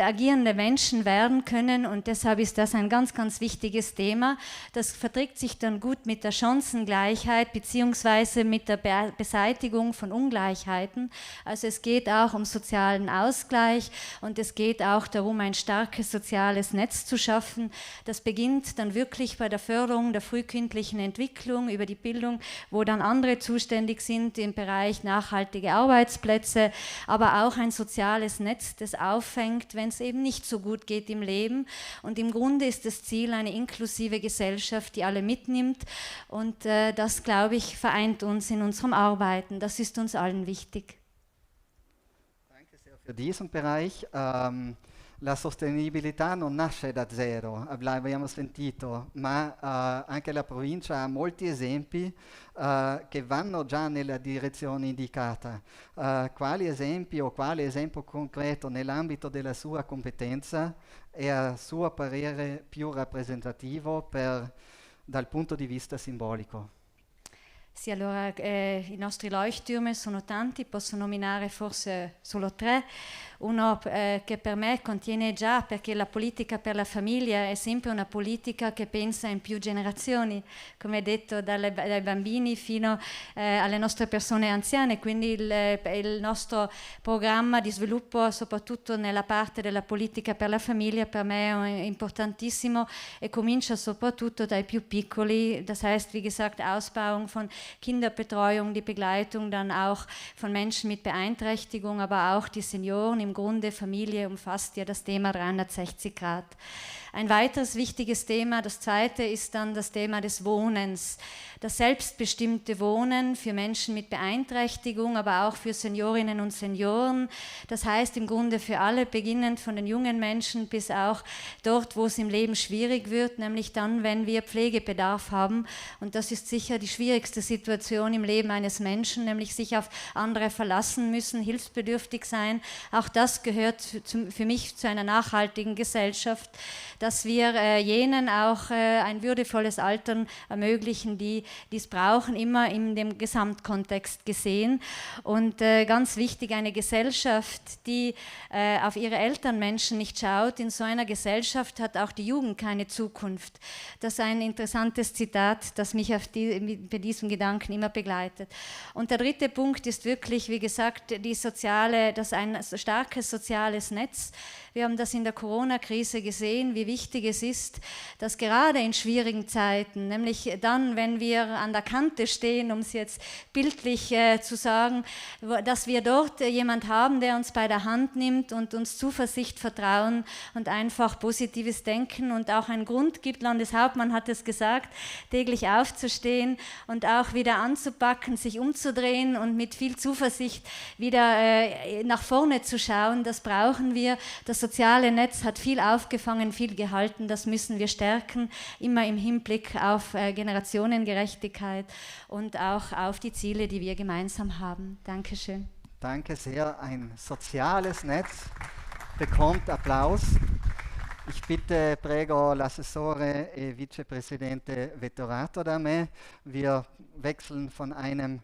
Speaker 5: agierende Menschen werden können. Und deshalb ist das ein ganz, ganz wichtiges Thema. Das verträgt sich dann gut mit der Chancengleichheit beziehungsweise mit der Beseitigung von Ungleichheiten. Also es geht auch um sozialen Ausgleich und es geht auch darum, ein starkes soziales Netz zu schaffen. Das beginnt dann wirklich bei der Förderung der frühkindlichen Entwicklung über die Bildung, wo dann andere zuständig sind im Bereich nachhaltige Arbeitsplätze, aber auch ein soziales Netz, das auffängt, wenn es eben nicht so gut geht im Leben. Und im Grunde ist das Ziel eine inklusive Gesellschaft, die alle mitnimmt. Und das, glaube ich, vereint uns in unserem Arbeiten. Das ist uns allen wichtig.
Speaker 1: Danke sehr für diesen Bereich. La sostenibilità non nasce da zero, abbiamo sentito, ma anche la provincia ha molti esempi che vanno già nella direzione indicata. Quali esempi o quale esempio concreto nell'ambito della sua competenza è a suo parere più rappresentativo dal punto di vista simbolico?
Speaker 5: Sì, allora i nostri leuchttürme sono tanti, posso nominare forse solo 3. uno che per me contiene già, perché la politica per la famiglia è sempre una politica che pensa in più generazioni, come detto, dai bambini fino alle nostre persone anziane, quindi il nostro programma di sviluppo, soprattutto nella parte della politica per la famiglia, per me è importantissimo e comincia soprattutto dai più piccoli, das heißt, wie gesagt, Ausbauung von Kinderbetreuung, die Begleitung dann auch von Menschen mit Beeinträchtigung, aber auch die Senioren. Im Grunde Familie umfasst ja das Thema 360 Grad. Ein weiteres wichtiges Thema, das zweite, ist dann das Thema des Wohnens. Das selbstbestimmte Wohnen für Menschen mit Beeinträchtigung, aber auch für Seniorinnen und Senioren. Das heißt im Grunde für alle, beginnend von den jungen Menschen bis auch dort, wo es im Leben schwierig wird, nämlich dann, wenn wir Pflegebedarf haben. Und das ist sicher die schwierigste Situation im Leben eines Menschen, nämlich sich auf andere verlassen müssen, hilfsbedürftig sein. Auch das gehört für mich zu einer nachhaltigen Gesellschaft, dass wir jenen auch ein würdevolles Altern ermöglichen, die es brauchen, immer in dem Gesamtkontext gesehen. Und ganz wichtig, eine Gesellschaft, die auf ihre Elternmenschen nicht schaut, in so einer Gesellschaft hat auch die Jugend keine Zukunft. Das ist ein interessantes Zitat, das mich bei diesem Gedanken immer begleitet. Und der dritte Punkt ist wirklich, wie gesagt, das ein starkes soziales Netz. Wir haben das in der Corona-Krise gesehen, wie wichtig es ist, dass gerade in schwierigen Zeiten, nämlich dann, wenn wir an der Kante stehen, um es jetzt bildlich zu sagen, dass wir dort jemand haben, der uns bei der Hand nimmt und uns Zuversicht, Vertrauen und einfach positives Denken und auch einen Grund gibt, Landeshauptmann hat es gesagt, täglich aufzustehen und auch wieder anzupacken, sich umzudrehen und mit viel Zuversicht wieder nach vorne zu schauen. Das brauchen wir. Das soziale Netz hat viel aufgefangen, viel gehalten, das müssen wir stärken, immer im Hinblick auf Generationengerechtigkeit und auch auf die Ziele, die wir gemeinsam haben. Dankeschön.
Speaker 1: Danke sehr. Ein soziales Netz bekommt Applaus. Ich bitte, prego, l'assessore e vicepresidente Vettorato da me. Wir wechseln von einer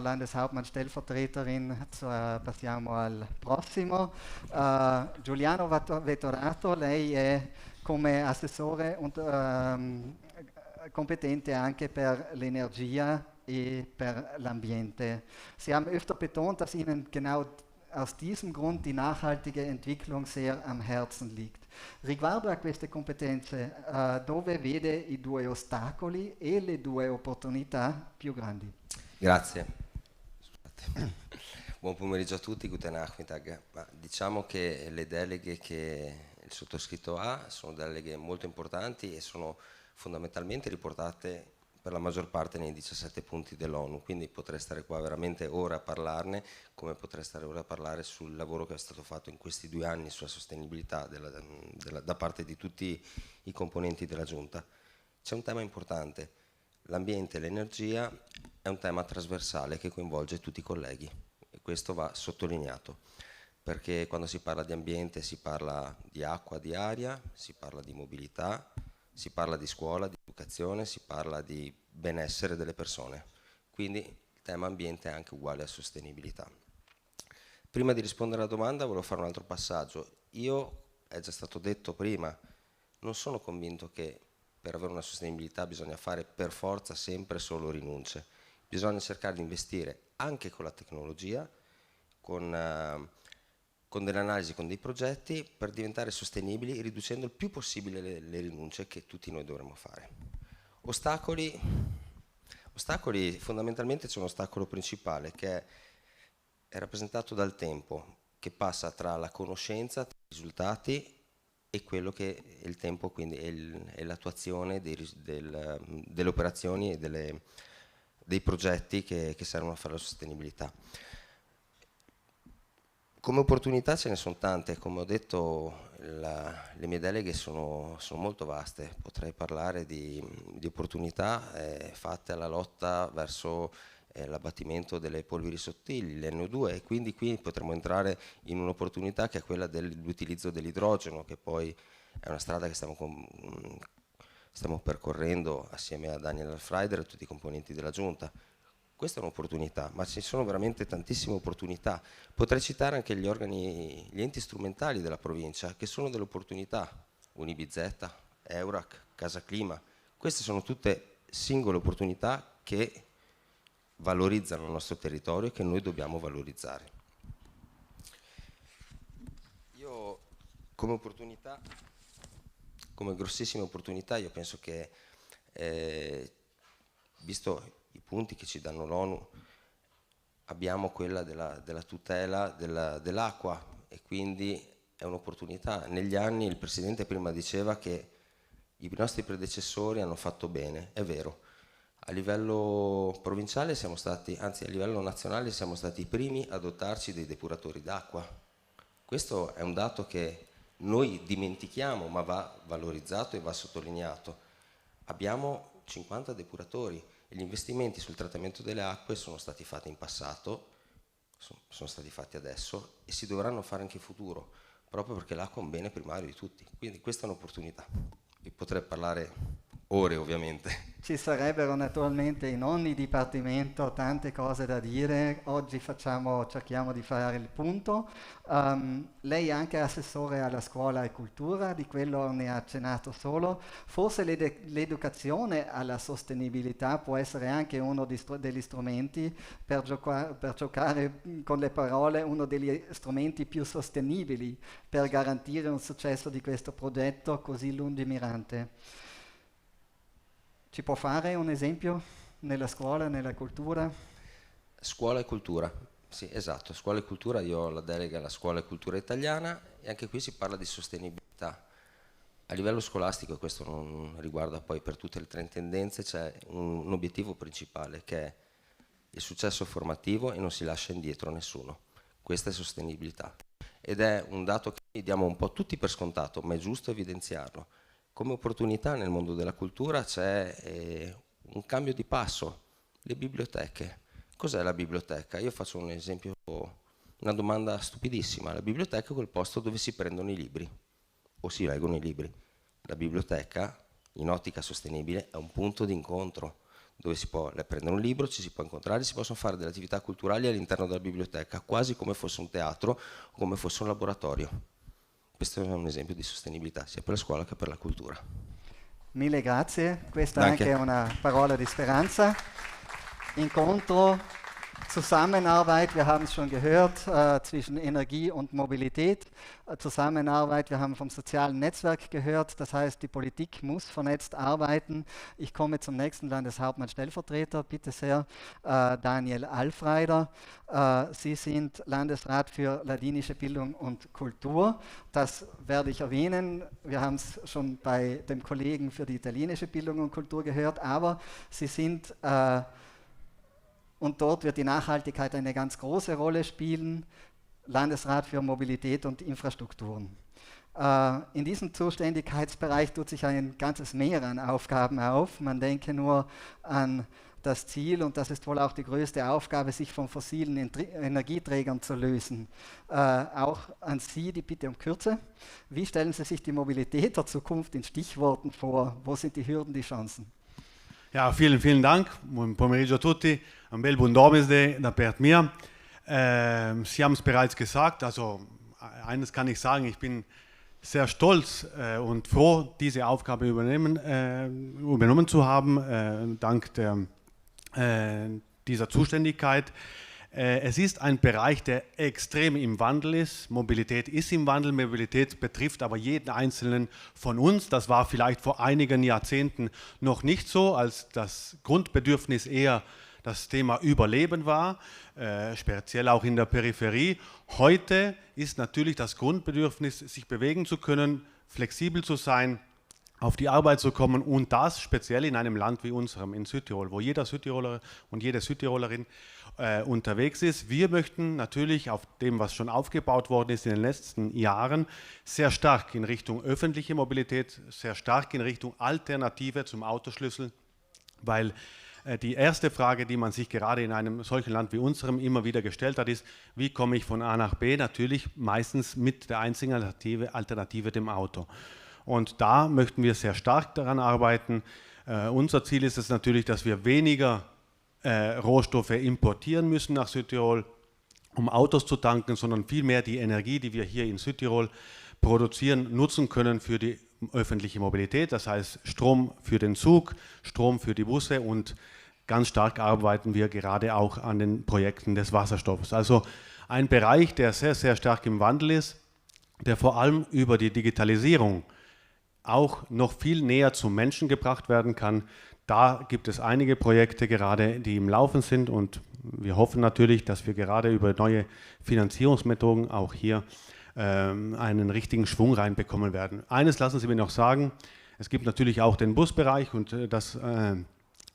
Speaker 1: Landeshauptmann-Stellvertreterin passiamo al prossimo. Giuliano Vettorato, lei è come assessore competente anche per l'energia e per l'ambiente. Sie haben öfter betont, dass Ihnen genau aus diesem Grund die nachhaltige Entwicklung sehr am Herzen liegt. Riguardo a queste competenze, dove vede i due ostacoli e le due opportunità più grandi?
Speaker 6: Grazie. Buon pomeriggio a tutti, guten Nachmittag. Diciamo che le deleghe che il sottoscritto ha sono deleghe molto importanti e sono fondamentalmente riportate per la maggior parte nei 17 punti dell'ONU, quindi potrei stare qua veramente ora a parlarne, come potrei stare ora a parlare sul lavoro che è stato fatto in questi 2 anni sulla sostenibilità da parte di tutti i componenti della Giunta. C'è un tema importante, l'ambiente e l'energia è un tema trasversale che coinvolge tutti i colleghi e questo va sottolineato, perché quando si parla di ambiente si parla di acqua, di aria, si parla di mobilità, si parla di scuola, di educazione, si parla di benessere delle persone. Quindi il tema ambiente è anche uguale a sostenibilità. Prima di rispondere alla domanda volevo fare un altro passaggio. Io, è già stato detto prima, non sono convinto che per avere una sostenibilità bisogna fare per forza sempre solo rinunce. Bisogna cercare di investire anche con la tecnologia, con delle analisi, con dei progetti per diventare sostenibili, riducendo il più possibile le rinunce che tutti noi dovremmo fare. Ostacoli, fondamentalmente c'è un ostacolo principale che è rappresentato dal tempo, che passa tra la conoscenza, tra i risultati e quello che è il tempo, quindi è l'attuazione delle operazioni e dei progetti che servono a fare la sostenibilità. Come opportunità ce ne sono tante, come ho detto le mie deleghe sono molto vaste, potrei parlare di opportunità fatte alla lotta verso l'abbattimento delle polveri sottili, l'NO2, e quindi qui potremmo entrare in un'opportunità che è quella dell'utilizzo dell'idrogeno, che poi è una strada che stiamo percorrendo assieme a Daniel Alfreider e a tutti i componenti della Giunta. Questa è un'opportunità, ma ci sono veramente tantissime opportunità. Potrei citare anche gli enti strumentali della provincia, che sono delle opportunità. Unibizetta, Eurac, Casa Clima. Queste sono tutte singole opportunità che valorizzano il nostro territorio e che noi dobbiamo valorizzare. Io come opportunità, come grossissime opportunità, io penso che visto i punti che ci danno l'ONU, abbiamo quella della tutela dell'acqua e quindi è un'opportunità. Negli anni il Presidente prima diceva che i nostri predecessori hanno fatto bene, è vero. A livello provinciale siamo stati, anzi a livello nazionale siamo stati i primi a dotarci dei depuratori d'acqua. Questo è un dato che noi dimentichiamo, ma va valorizzato e va sottolineato. Abbiamo 50 depuratori e gli investimenti sul trattamento delle acque sono stati fatti in passato, sono stati fatti adesso e si dovranno fare anche in futuro, proprio perché l'acqua è un bene primario di tutti. Quindi questa è un'opportunità. Vi potrei parlare ore ovviamente.
Speaker 1: Ci sarebbero naturalmente in ogni dipartimento tante cose da dire, oggi cerchiamo di fare il punto. Lei è anche assessore alla scuola e cultura, di quello ne ha accennato solo. Forse l'educazione alla sostenibilità può essere anche uno degli strumenti per giocare con le parole, uno degli strumenti più sostenibili per garantire un successo di questo progetto così lungimirante. Ci può fare un esempio nella scuola, nella cultura?
Speaker 6: Scuola e cultura, sì, esatto, scuola e cultura, io ho la delega alla scuola e cultura italiana e anche qui si parla di sostenibilità. A livello scolastico, e questo non riguarda poi per tutte le 3 intendenze, c'è un obiettivo principale che è il successo formativo e non si lascia indietro nessuno. Questa è sostenibilità ed è un dato che diamo un po' tutti per scontato, ma è giusto evidenziarlo. Come opportunità nel mondo della cultura c'è un cambio di passo, le biblioteche. Cos'è la biblioteca? Io faccio un esempio, una domanda stupidissima. La biblioteca è quel posto dove si prendono i libri o si leggono i libri. La biblioteca, in ottica sostenibile, è un punto di incontro dove si può prendere un libro, ci si può incontrare, si possono fare delle attività culturali all'interno della biblioteca, quasi come fosse un teatro o come fosse un laboratorio. Questo è un esempio di sostenibilità, sia per la scuola che per la cultura.
Speaker 1: Mille grazie, questa
Speaker 6: Danke.
Speaker 1: è anche una parola di speranza. Incontro, Zusammenarbeit, wir haben es schon gehört, zwischen Energie und Mobilität. Zusammenarbeit, wir haben vom sozialen Netzwerk gehört, das heißt, die Politik muss vernetzt arbeiten. Ich komme zum nächsten Landeshauptmann-Stellvertreter, bitte sehr, Daniel Alfreider. Sie sind Landesrat für ladinische Bildung und Kultur. Das werde ich erwähnen. Wir haben es schon bei dem Kollegen für die italienische Bildung und Kultur gehört, aber Sie sind und dort wird die Nachhaltigkeit eine ganz große Rolle spielen, Landesrat für Mobilität und Infrastrukturen. In diesem Zuständigkeitsbereich tut sich ein ganzes Meer an Aufgaben auf. Man denke nur an das Ziel, und das ist wohl auch die größte Aufgabe, sich von fossilen Energieträgern zu lösen. Auch an Sie die Bitte um Kürze. Wie stellen Sie sich die Mobilität der Zukunft in Stichworten vor? Wo sind die Hürden, die Chancen?
Speaker 7: Ja, vielen Dank. Buon pomeriggio a tutti. Ein bel buon Domesday da part mir. Sie haben es bereits gesagt, also eines kann ich sagen, ich bin sehr stolz und froh, diese Aufgabe übernommen zu haben, dank dieser Zuständigkeit. Es ist ein Bereich, der extrem im Wandel ist. Mobilität ist im Wandel, Mobilität betrifft aber jeden Einzelnen von uns. Das war vielleicht vor einigen Jahrzehnten noch nicht so, als das Grundbedürfnis eher das Thema Überleben war, speziell auch in der Peripherie. Heute ist natürlich das Grundbedürfnis, sich bewegen zu können, flexibel zu sein, auf die Arbeit zu kommen, und das speziell in einem Land wie unserem, in Südtirol, wo jeder Südtiroler und jede Südtirolerin unterwegs ist. Wir möchten natürlich auf dem, was schon aufgebaut worden ist in den letzten Jahren, sehr stark in Richtung öffentliche Mobilität, sehr stark in Richtung Alternative zum Autoschlüssel, weil die erste Frage, die man sich gerade in einem solchen Land wie unserem immer wieder gestellt hat, ist, wie komme ich von A nach B? Natürlich meistens mit der einzigen Alternative dem Auto. Und da möchten wir sehr stark daran arbeiten. Unser Ziel ist es natürlich, dass wir weniger Rohstoffe importieren müssen nach Südtirol, um Autos zu tanken, sondern vielmehr die Energie, die wir hier in Südtirol produzieren, nutzen können für die öffentliche Mobilität, das heißt Strom für den Zug, Strom für die Busse und ganz stark arbeiten wir gerade auch an den Projekten des Wasserstoffs. Also ein Bereich, der sehr, sehr stark im Wandel ist, der vor allem über die Digitalisierung auch noch viel näher zum Menschen gebracht werden kann. Da gibt es einige Projekte gerade, die im Laufen sind und wir hoffen natürlich, dass wir gerade über neue Finanzierungsmethoden auch hier einen richtigen Schwung reinbekommen werden. Eines lassen Sie mir noch sagen, es gibt natürlich auch den Busbereich und das,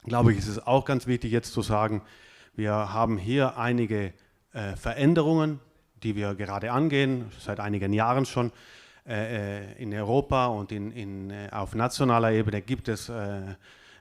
Speaker 7: glaube ich, ist es auch ganz wichtig jetzt zu sagen, wir haben hier einige Veränderungen, die wir gerade angehen, seit einigen Jahren schon. In Europa und auf nationaler Ebene gibt es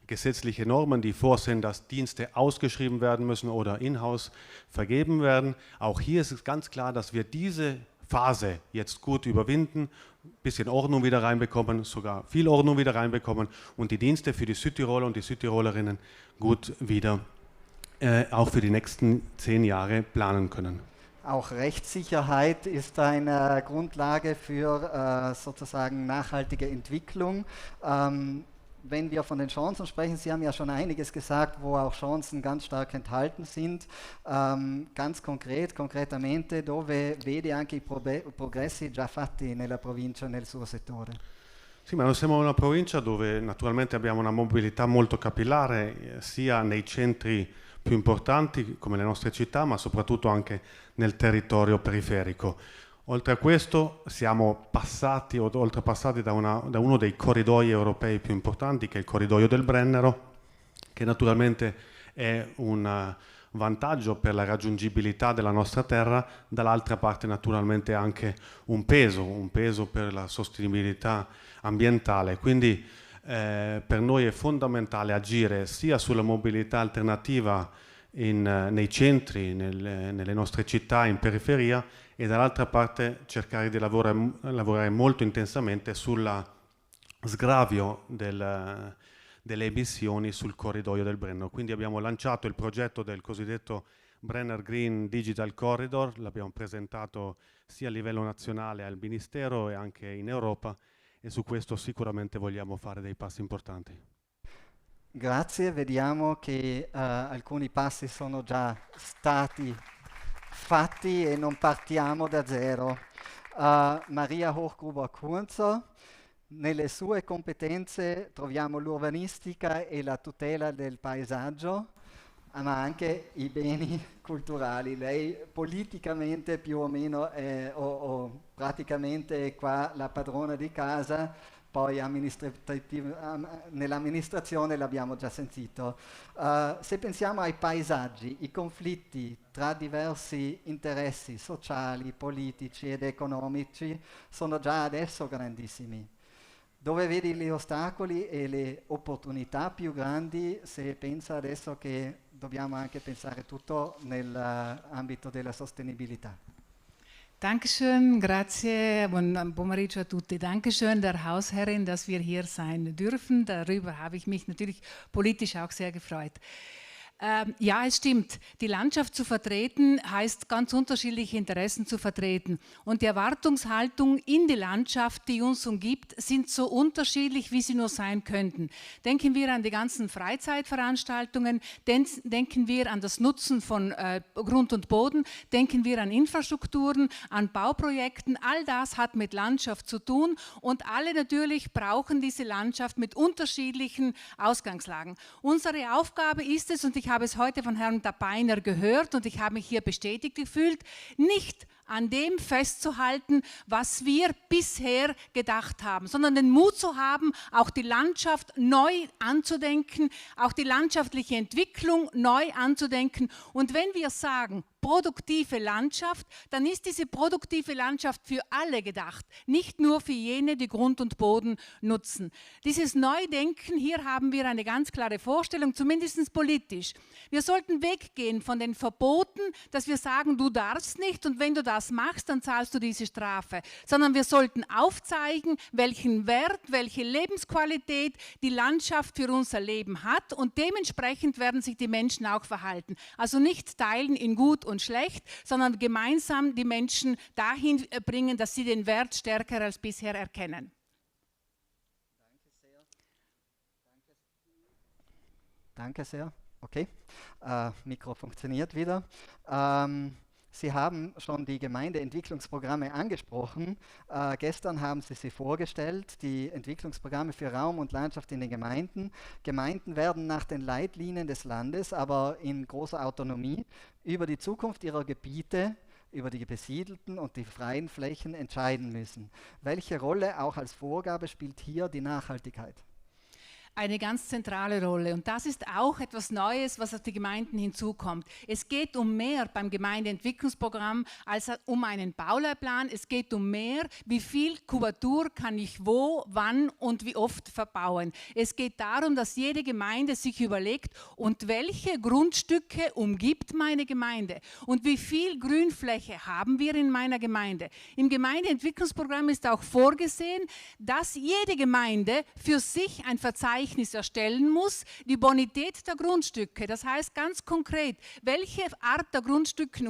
Speaker 7: gesetzliche Normen, die vorsehen, dass Dienste ausgeschrieben werden müssen oder in-house vergeben werden. Auch hier ist es ganz klar, dass wir diese Phase jetzt gut überwinden, ein bisschen Ordnung wieder reinbekommen, sogar viel Ordnung wieder reinbekommen und die Dienste für die Südtiroler und die Südtirolerinnen gut wieder auch für die nächsten 10 Jahre planen können.
Speaker 1: Auch Rechtssicherheit ist eine Grundlage für sozusagen nachhaltige Entwicklung. Wenn wir von den Chancen sprechen, Sie haben ja schon einiges gesagt, wo auch Chancen ganz stark enthalten sind. Ganz concretamente, dove vede anche i progressi già fatti nella provincia nel suo settore?
Speaker 7: Sì, ma noi siamo una provincia dove naturalmente abbiamo una mobilità molto capillare, sia nei centri più importanti come le nostre città, ma soprattutto anche nel territorio periferico. Oltre a questo siamo passati o oltrepassati da uno dei corridoi europei più importanti, che è il corridoio del Brennero, che naturalmente è un vantaggio per la raggiungibilità della nostra terra, dall'altra parte naturalmente anche un peso per la sostenibilità ambientale. Quindi per noi è fondamentale agire sia sulla mobilità alternativa nei centri, nelle nostre città, in periferia, e dall'altra parte cercare di lavorare molto intensamente sullo sgravio delle emissioni sul corridoio del Brennero. Quindi abbiamo lanciato il progetto del cosiddetto Brenner Green Digital Corridor, l'abbiamo presentato sia a livello nazionale al Ministero e anche in Europa e su questo sicuramente vogliamo fare dei passi importanti.
Speaker 1: Grazie, vediamo che alcuni passi sono già stati fatti e non partiamo da zero. Maria Hochgruber-Kunzer, nelle sue competenze troviamo l'urbanistica e la tutela del paesaggio, ma anche i beni culturali. Lei politicamente più o meno o praticamente è qua la padrona di casa, poi nell'amministrazione l'abbiamo già sentito. Se pensiamo ai paesaggi, i conflitti tra diversi interessi sociali, politici ed economici sono già adesso grandissimi. Dove vedi gli ostacoli e le opportunità più grandi se pensa adesso che dobbiamo anche pensare tutto nell'ambito della sostenibilità?
Speaker 8: Dankeschön, grazie, buon pomeriggio a tutti. Dankeschön der Hausherrin, dass wir hier sein dürfen. Darüber habe ich mich natürlich politisch auch sehr gefreut. Ja, es stimmt. Die Landschaft zu vertreten heißt, ganz unterschiedliche Interessen zu vertreten. Und die Erwartungshaltung in die Landschaft, die uns umgibt, sind so unterschiedlich, wie sie nur sein könnten. Denken wir an die ganzen Freizeitveranstaltungen, denken wir an das Nutzen von Grund und Boden, denken wir an Infrastrukturen, an Bauprojekten. All das hat mit Landschaft zu tun und alle natürlich brauchen diese Landschaft mit unterschiedlichen Ausgangslagen. Unsere Aufgabe ist es, und ich habe es heute von Herrn Dabeiner gehört und ich habe mich hier bestätigt gefühlt, nicht an dem festzuhalten, was wir bisher gedacht haben, sondern den Mut zu haben, auch die Landschaft neu anzudenken, auch die landschaftliche Entwicklung neu anzudenken. Und wenn wir sagen, produktive Landschaft, dann ist diese produktive Landschaft für alle gedacht, nicht nur für jene, die Grund und Boden nutzen. Dieses Neudenken, hier haben wir eine ganz klare Vorstellung, zumindest politisch. Wir sollten weggehen von den Verboten, dass wir sagen, du darfst nicht und wenn du das machst, dann zahlst du diese Strafe, sondern wir sollten aufzeigen, welchen Wert, welche Lebensqualität die Landschaft für unser Leben hat und dementsprechend werden sich die Menschen auch verhalten. Also nicht teilen in gut und schlecht, sondern gemeinsam die Menschen dahin bringen, dass sie den Wert stärker als bisher erkennen.
Speaker 1: Danke sehr. Okay, Mikro funktioniert wieder. Sie haben schon die Gemeindeentwicklungsprogramme angesprochen. Gestern haben Sie vorgestellt, die Entwicklungsprogramme für Raum und Landschaft in den Gemeinden. Gemeinden werden nach den Leitlinien des Landes, aber in großer Autonomie, über die Zukunft ihrer Gebiete, über die besiedelten und die freien Flächen entscheiden müssen. Welche Rolle auch als Vorgabe spielt hier die Nachhaltigkeit?
Speaker 8: Eine ganz zentrale Rolle und das ist auch etwas Neues, was auf die Gemeinden hinzukommt. Es geht um mehr beim Gemeindeentwicklungsprogramm als um einen Bauleitplan. Es geht um mehr, wie viel Kubatur kann ich wo, wann und wie oft verbauen. Es geht darum, dass jede Gemeinde sich überlegt, und welche Grundstücke umgibt meine Gemeinde und wie viel Grünfläche haben wir in meiner Gemeinde. Im Gemeindeentwicklungsprogramm ist auch vorgesehen, dass jede Gemeinde für sich ein Verzeichnis erstellen muss, die Bonität der Grundstücke. Das heißt ganz konkret, welche Art der Grundstücke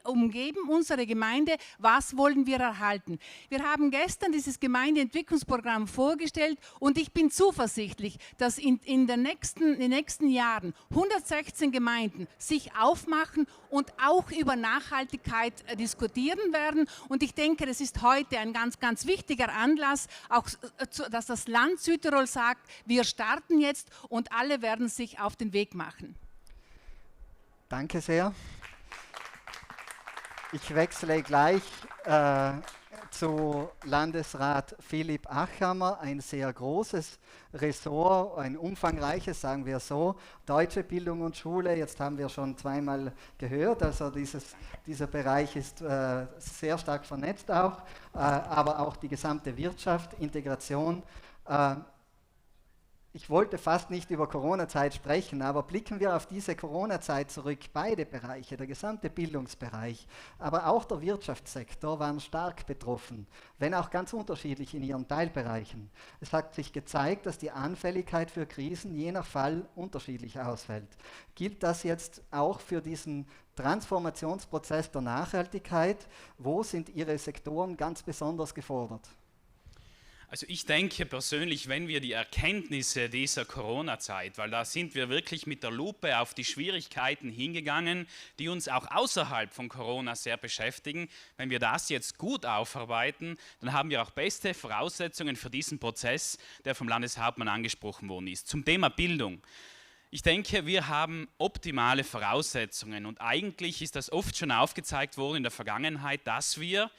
Speaker 8: umgeben unsere Gemeinde, was wollen wir erhalten. Wir haben gestern dieses Gemeindeentwicklungsprogramm vorgestellt und ich bin zuversichtlich, dass in den nächsten Jahren 116 Gemeinden sich aufmachen und auch über Nachhaltigkeit diskutieren werden. Und ich denke, das ist heute ein ganz, ganz wichtiger Anlass, auch dass das Land Südtirol sagt, wir starten jetzt und alle werden sich auf den Weg machen.
Speaker 1: Danke sehr. Ich wechsle gleich zu Landesrat Philipp Achammer, ein sehr großes Ressort, ein umfangreiches, sagen wir so, deutsche Bildung und Schule. Jetzt haben wir schon zweimal gehört, also dieser Bereich ist sehr stark vernetzt auch, aber auch die gesamte Wirtschaft, Integration. Ich wollte fast nicht über Corona-Zeit sprechen, aber blicken wir auf diese Corona-Zeit zurück. Beide Bereiche, der gesamte Bildungsbereich, aber auch der Wirtschaftssektor waren stark betroffen, wenn auch ganz unterschiedlich in ihren Teilbereichen. Es hat sich gezeigt, dass die Anfälligkeit für Krisen je nach Fall unterschiedlich ausfällt. Gilt das jetzt auch für diesen Transformationsprozess der Nachhaltigkeit? Wo sind Ihre Sektoren ganz besonders gefordert?
Speaker 9: Also ich denke persönlich, wenn wir die Erkenntnisse dieser Corona-Zeit, weil da sind wir wirklich mit der Lupe auf die Schwierigkeiten hingegangen, die uns auch außerhalb von Corona sehr beschäftigen, wenn wir das jetzt gut aufarbeiten, dann haben wir auch beste Voraussetzungen für diesen Prozess, der vom Landeshauptmann angesprochen worden ist. Zum Thema Bildung. Ich denke, wir haben optimale Voraussetzungen und eigentlich ist das oft schon aufgezeigt worden in der Vergangenheit, dass wir,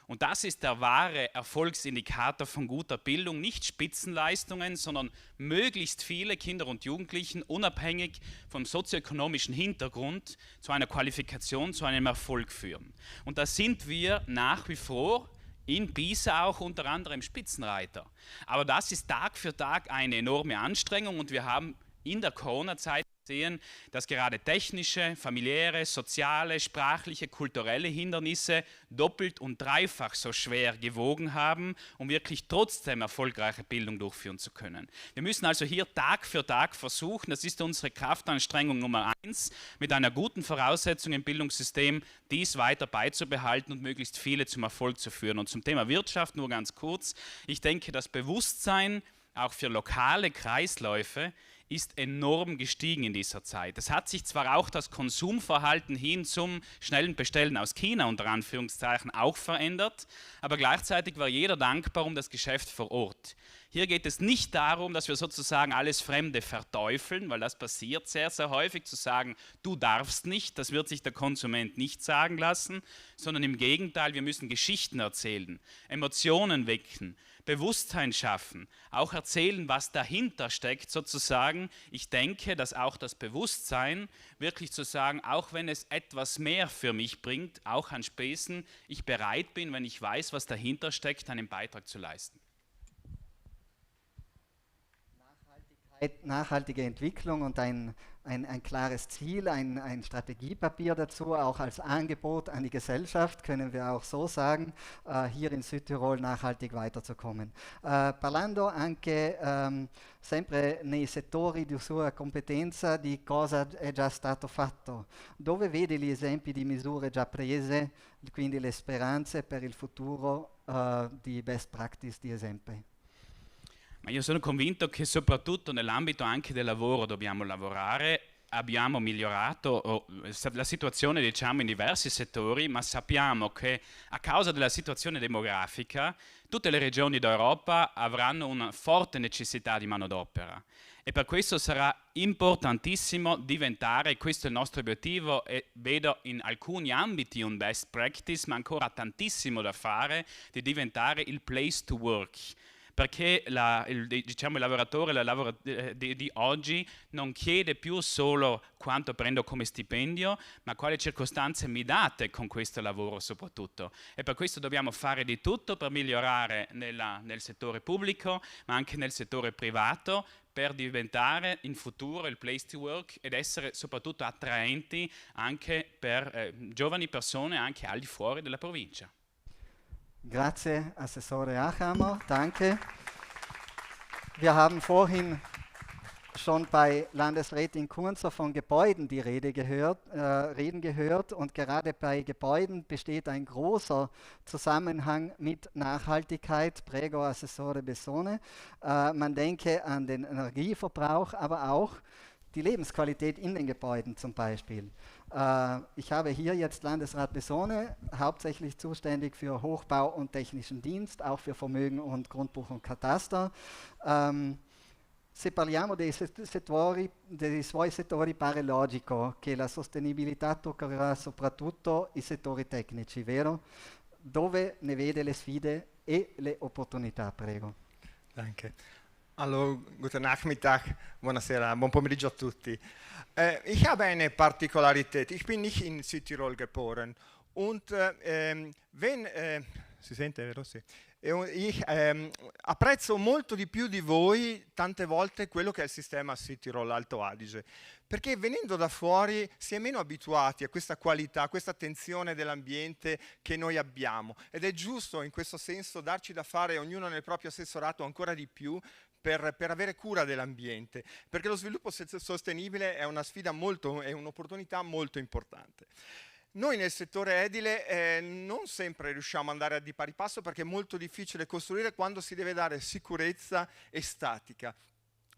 Speaker 9: und das ist der wahre Erfolgsindikator von guter Bildung, nicht Spitzenleistungen, sondern möglichst viele Kinder und Jugendlichen, unabhängig vom sozioökonomischen Hintergrund, zu einer Qualifikation, zu einem Erfolg führen. Und da sind wir nach wie vor in PISA auch unter anderem Spitzenreiter. Aber das ist Tag für Tag eine enorme Anstrengung und wir haben in der Corona-Zeit sehen, dass gerade technische, familiäre, soziale, sprachliche, kulturelle Hindernisse doppelt und dreifach so schwer gewogen haben, um wirklich trotzdem erfolgreiche Bildung durchführen zu können. Wir müssen also hier Tag für Tag versuchen, das ist unsere Kraftanstrengung Nummer 1, mit einer guten Voraussetzung im Bildungssystem, dies weiter beizubehalten und möglichst viele zum Erfolg zu führen. Und zum Thema Wirtschaft nur ganz kurz. Ich denke, das Bewusstsein auch für lokale Kreisläufe ist enorm gestiegen in dieser Zeit. Es hat sich zwar auch das Konsumverhalten hin zum schnellen Bestellen aus China unter Anführungszeichen auch verändert, aber gleichzeitig war jeder dankbar um das Geschäft vor Ort. Hier geht es nicht darum, dass wir sozusagen alles Fremde verteufeln, weil das passiert sehr, sehr häufig, zu sagen, du darfst nicht, das wird sich der Konsument nicht sagen lassen, sondern im Gegenteil, wir müssen Geschichten erzählen, Emotionen wecken, Bewusstsein schaffen, auch erzählen, was dahinter steckt sozusagen. Ich denke, dass auch das Bewusstsein, wirklich zu sagen, auch wenn es etwas mehr für mich bringt, auch an Spesen, ich bereit bin, wenn ich weiß, was dahinter steckt, einen Beitrag zu leisten.
Speaker 1: Nachhaltige Entwicklung und ein klares Ziel, ein Strategiepapier dazu, auch als Angebot an die Gesellschaft, können wir auch so sagen, hier in Südtirol nachhaltig weiterzukommen. Parlando anche sempre nei settori di sua competenza di cosa è già stato fatto, dove vede gli esempi di misure già prese, quindi le speranze per il futuro di best practice, di esempi.
Speaker 9: Ma io sono convinto che soprattutto nell'ambito anche del lavoro dobbiamo lavorare. Abbiamo migliorato la situazione, diciamo, in diversi settori, ma sappiamo che a causa della situazione demografica tutte le regioni d'Europa avranno una forte necessità di manodopera. E per questo sarà importantissimo diventare, questo è il nostro obiettivo, e vedo in alcuni ambiti un best practice, ma ancora tantissimo da fare, di diventare il place to work. Perché diciamo, il lavoratore di oggi non chiede più solo quanto prendo come stipendio, ma quali circostanze mi date con questo lavoro soprattutto. E per questo dobbiamo fare di tutto per migliorare nel settore pubblico, ma anche nel settore privato, per diventare in futuro il place to work ed essere soprattutto attraenti anche per giovani persone anche al di fuori della provincia.
Speaker 1: Grazie, Assessore Achammer, danke. Wir haben vorhin schon bei Landesrätin Kunzer von Gebäuden die Reden gehört und gerade bei Gebäuden besteht ein großer Zusammenhang mit Nachhaltigkeit. Prego, Assessore Bessone. Man denke an den Energieverbrauch, aber auch die Lebensqualität in den Gebäuden zum Beispiel. Ich habe hier jetzt Landesrat Bessone, hauptsächlich zuständig für Hochbau und technischen Dienst, auch für Vermögen und Grundbuch und Kataster. Se parliamo dei suoi settori pare logico che la sostenibilità toccherà soprattutto i settori tecnici, vero? Dove ne vede le sfide e le opportunità, prego.
Speaker 10: Danke. Hallo, guten Nachmittag, buonasera, buon pomeriggio a tutti. Ich habe eine Partikularität, ich bin nicht in Südtirol geboren und si sente, vero? Sì. Ich apprezzo molto di più di voi tante volte quello che è il sistema Südtirol Alto Adige, perché venendo da fuori si è meno abituati a questa qualità, a questa attenzione dell'ambiente che noi abbiamo ed è giusto in questo senso darci da fare ognuno nel proprio assessorato ancora di più per avere cura dell'ambiente, perché lo sviluppo sostenibile è una sfida è un'opportunità molto importante. Noi nel settore edile non sempre riusciamo ad andare di pari passo perché è molto difficile costruire quando si deve dare sicurezza e statica.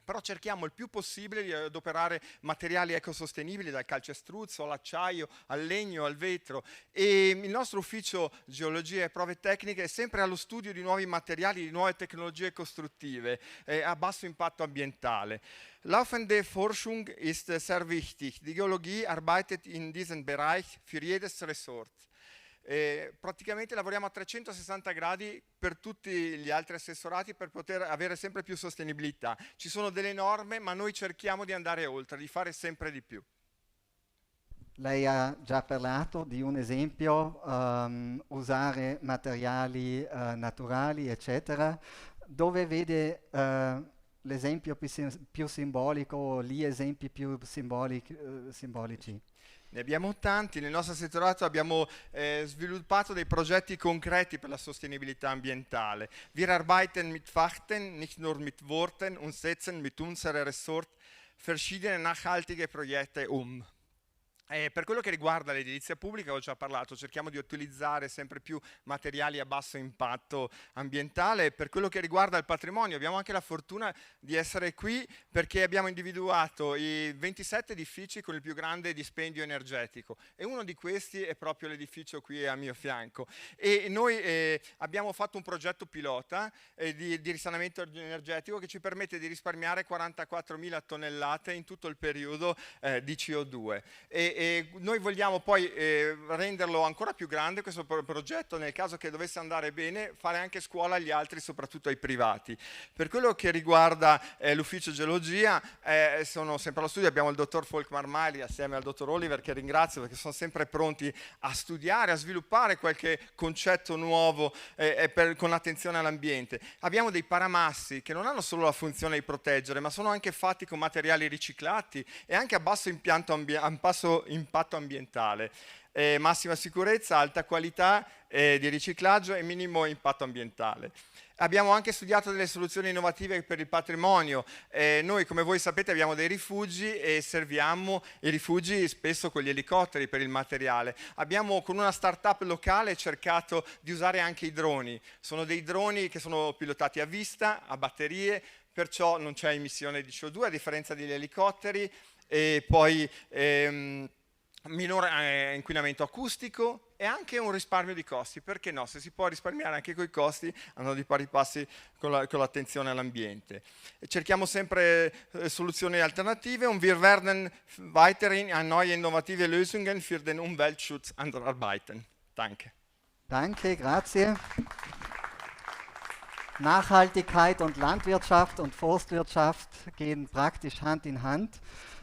Speaker 10: Però cerchiamo il più possibile di adoperare materiali ecosostenibili, dal calcestruzzo all'acciaio, al legno, al vetro, e il nostro ufficio Geologia e Prove Tecniche è sempre allo studio di nuovi materiali, di nuove tecnologie costruttive a basso impatto ambientale. Laufende Forschung ist sehr wichtig. Die Geologie arbeitet in diesem Bereich für jedes Ressort. Praticamente lavoriamo a 360 gradi per tutti gli altri assessorati per poter avere sempre più sostenibilità. Ci sono delle norme, ma noi cerchiamo di andare oltre, di fare sempre di più.
Speaker 1: Lei ha già parlato di un esempio, usare materiali naturali, eccetera. Dove vede l'esempio più simbolico o gli esempi più simbolici?
Speaker 10: Ne abbiamo tanti, nel nostro assessorato abbiamo sviluppato dei progetti concreti per la sostenibilità ambientale. Wir arbeiten mit Fakten, nicht nur mit Worten und setzen mit unserem Ressort verschiedene nachhaltige Projekte um. Per quello che riguarda l'edilizia pubblica ho già parlato, cerchiamo di utilizzare sempre più materiali a basso impatto ambientale. Per quello che riguarda il patrimonio abbiamo anche la fortuna di essere qui perché abbiamo individuato i 27 edifici con il più grande dispendio energetico e uno di questi è proprio l'edificio qui a mio fianco. E noi abbiamo fatto un progetto pilota di risanamento energetico che ci permette di risparmiare 44.000 tonnellate in tutto il periodo di CO2. e noi vogliamo poi renderlo ancora più grande questo progetto, nel caso che dovesse andare bene, fare anche scuola agli altri, soprattutto ai privati. Per quello che riguarda l'ufficio geologia, sono sempre allo studio, abbiamo il dottor Folk Marmali assieme al dottor Oliver, che ringrazio perché sono sempre pronti a studiare, a sviluppare qualche concetto nuovo con attenzione all'ambiente. Abbiamo dei paramassi che non hanno solo la funzione di proteggere, ma sono anche fatti con materiali riciclati e anche a basso impatto ambientale. Massima sicurezza, alta qualità di riciclaggio e minimo impatto ambientale. Abbiamo anche studiato delle soluzioni innovative per il patrimonio. Noi, come voi sapete, abbiamo dei rifugi e serviamo i rifugi spesso con gli elicotteri per il materiale. Abbiamo, con una startup locale, cercato di usare anche i droni. Sono dei droni che sono pilotati a vista, a batterie, perciò non c'è emissione di CO2 a differenza degli elicotteri, e poi minore inquinamento acustico e anche un risparmio di costi. Perché no? Se si può risparmiare anche con i costi, andando di pari passi con l'attenzione all'ambiente. E cerchiamo sempre soluzioni alternative. Und wir werden weiterhin an neue innovative Lösungen für den Umweltschutz arbeiten. Danke.
Speaker 1: Danke, grazie. Nachhaltigkeit und Landwirtschaft und Forstwirtschaft gehen praktisch Hand in Hand.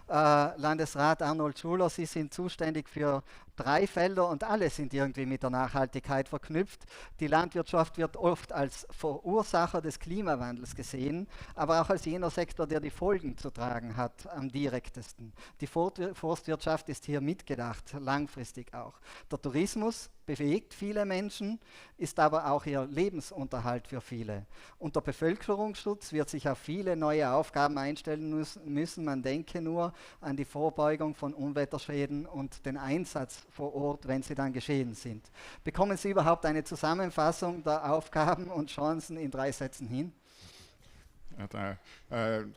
Speaker 1: Landesrat Arnold Schuler, Sie sind zuständig für 3 Felder und alle sind irgendwie mit der Nachhaltigkeit verknüpft. Die Landwirtschaft wird oft als Verursacher des Klimawandels gesehen, aber auch als jener Sektor, der die Folgen zu tragen hat, am direktesten. Die Forstwirtschaft ist hier mitgedacht, langfristig auch. Der Tourismus bewegt viele Menschen, ist aber auch ihr Lebensunterhalt für viele. Und der Bevölkerungsschutz wird sich auf viele neue Aufgaben einstellen müssen. Man denke nur an die Vorbeugung von Unwetterschäden und den Einsatz vor Ort, wenn sie dann geschehen sind. Bekommen Sie überhaupt eine Zusammenfassung der Aufgaben und Chancen in 3 Sätzen hin?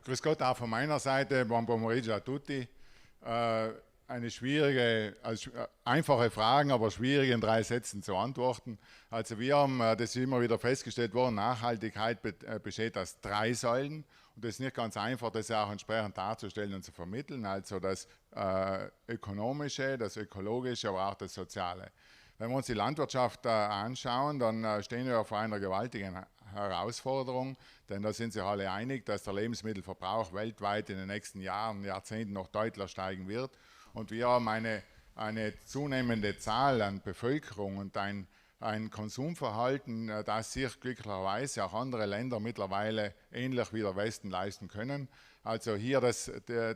Speaker 11: Grüß Gott auch von meiner Seite, buon pomeriggio a tutti. Eine schwierige, also einfache Fragen, aber schwierig in 3 Sätzen zu antworten. Also wir haben, das ist immer wieder festgestellt worden, Nachhaltigkeit besteht aus 3 Säulen. Und das ist nicht ganz einfach, das auch entsprechend darzustellen und zu vermitteln. Also das Ökonomische, das Ökologische, aber auch das Soziale. Wenn wir uns die Landwirtschaft anschauen, dann stehen wir vor einer gewaltigen Herausforderung, denn da sind sich alle einig, dass der Lebensmittelverbrauch weltweit in den nächsten Jahren, Jahrzehnten noch deutlich steigen wird. Und wir haben eine zunehmende Zahl an Bevölkerung und ein Konsumverhalten, das sich glücklicherweise auch andere Länder mittlerweile ähnlich wie der Westen leisten können. Also hier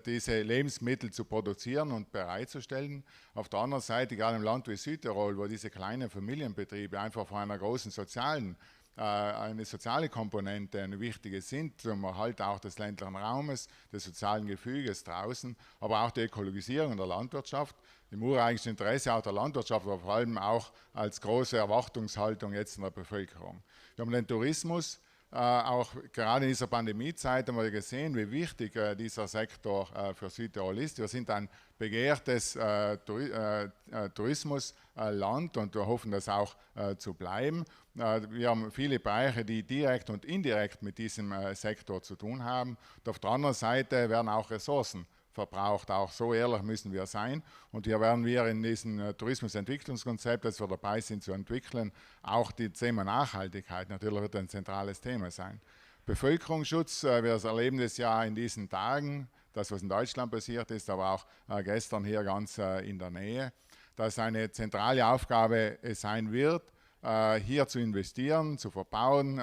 Speaker 11: diese Lebensmittel zu produzieren und bereitzustellen. Auf der anderen Seite, gerade im Land wie Südtirol, wo diese kleinen Familienbetriebe einfach von einer großen eine soziale Komponente, eine wichtige sind, zum Erhalt auch des ländlichen Raumes, des sozialen Gefüges draußen, aber auch die Ökologisierung der Landwirtschaft, im ureigenen Interesse auch der Landwirtschaft, aber vor allem auch als große Erwartungshaltung jetzt in der Bevölkerung. Wir haben den Tourismus, auch gerade in dieser Pandemiezeit haben wir gesehen, wie wichtig dieser Sektor für Südtirol ist. Wir sind ein begehrtes Tourismusland und wir hoffen, das auch zu bleiben. Wir haben viele Bereiche, die direkt und indirekt mit diesem Sektor zu tun haben. Und auf der anderen Seite werden auch Ressourcen verbraucht. Auch so ehrlich müssen wir sein. Und hier werden wir in diesem Tourismusentwicklungskonzept, das wir dabei sind zu entwickeln, auch das Thema Nachhaltigkeit natürlich wird ein zentrales Thema sein. Bevölkerungsschutz, wir erleben das ja in diesen Tagen, das was in Deutschland passiert ist, aber auch gestern hier ganz in der Nähe, dass eine zentrale Aufgabe sein wird, hier zu investieren, zu verbauen,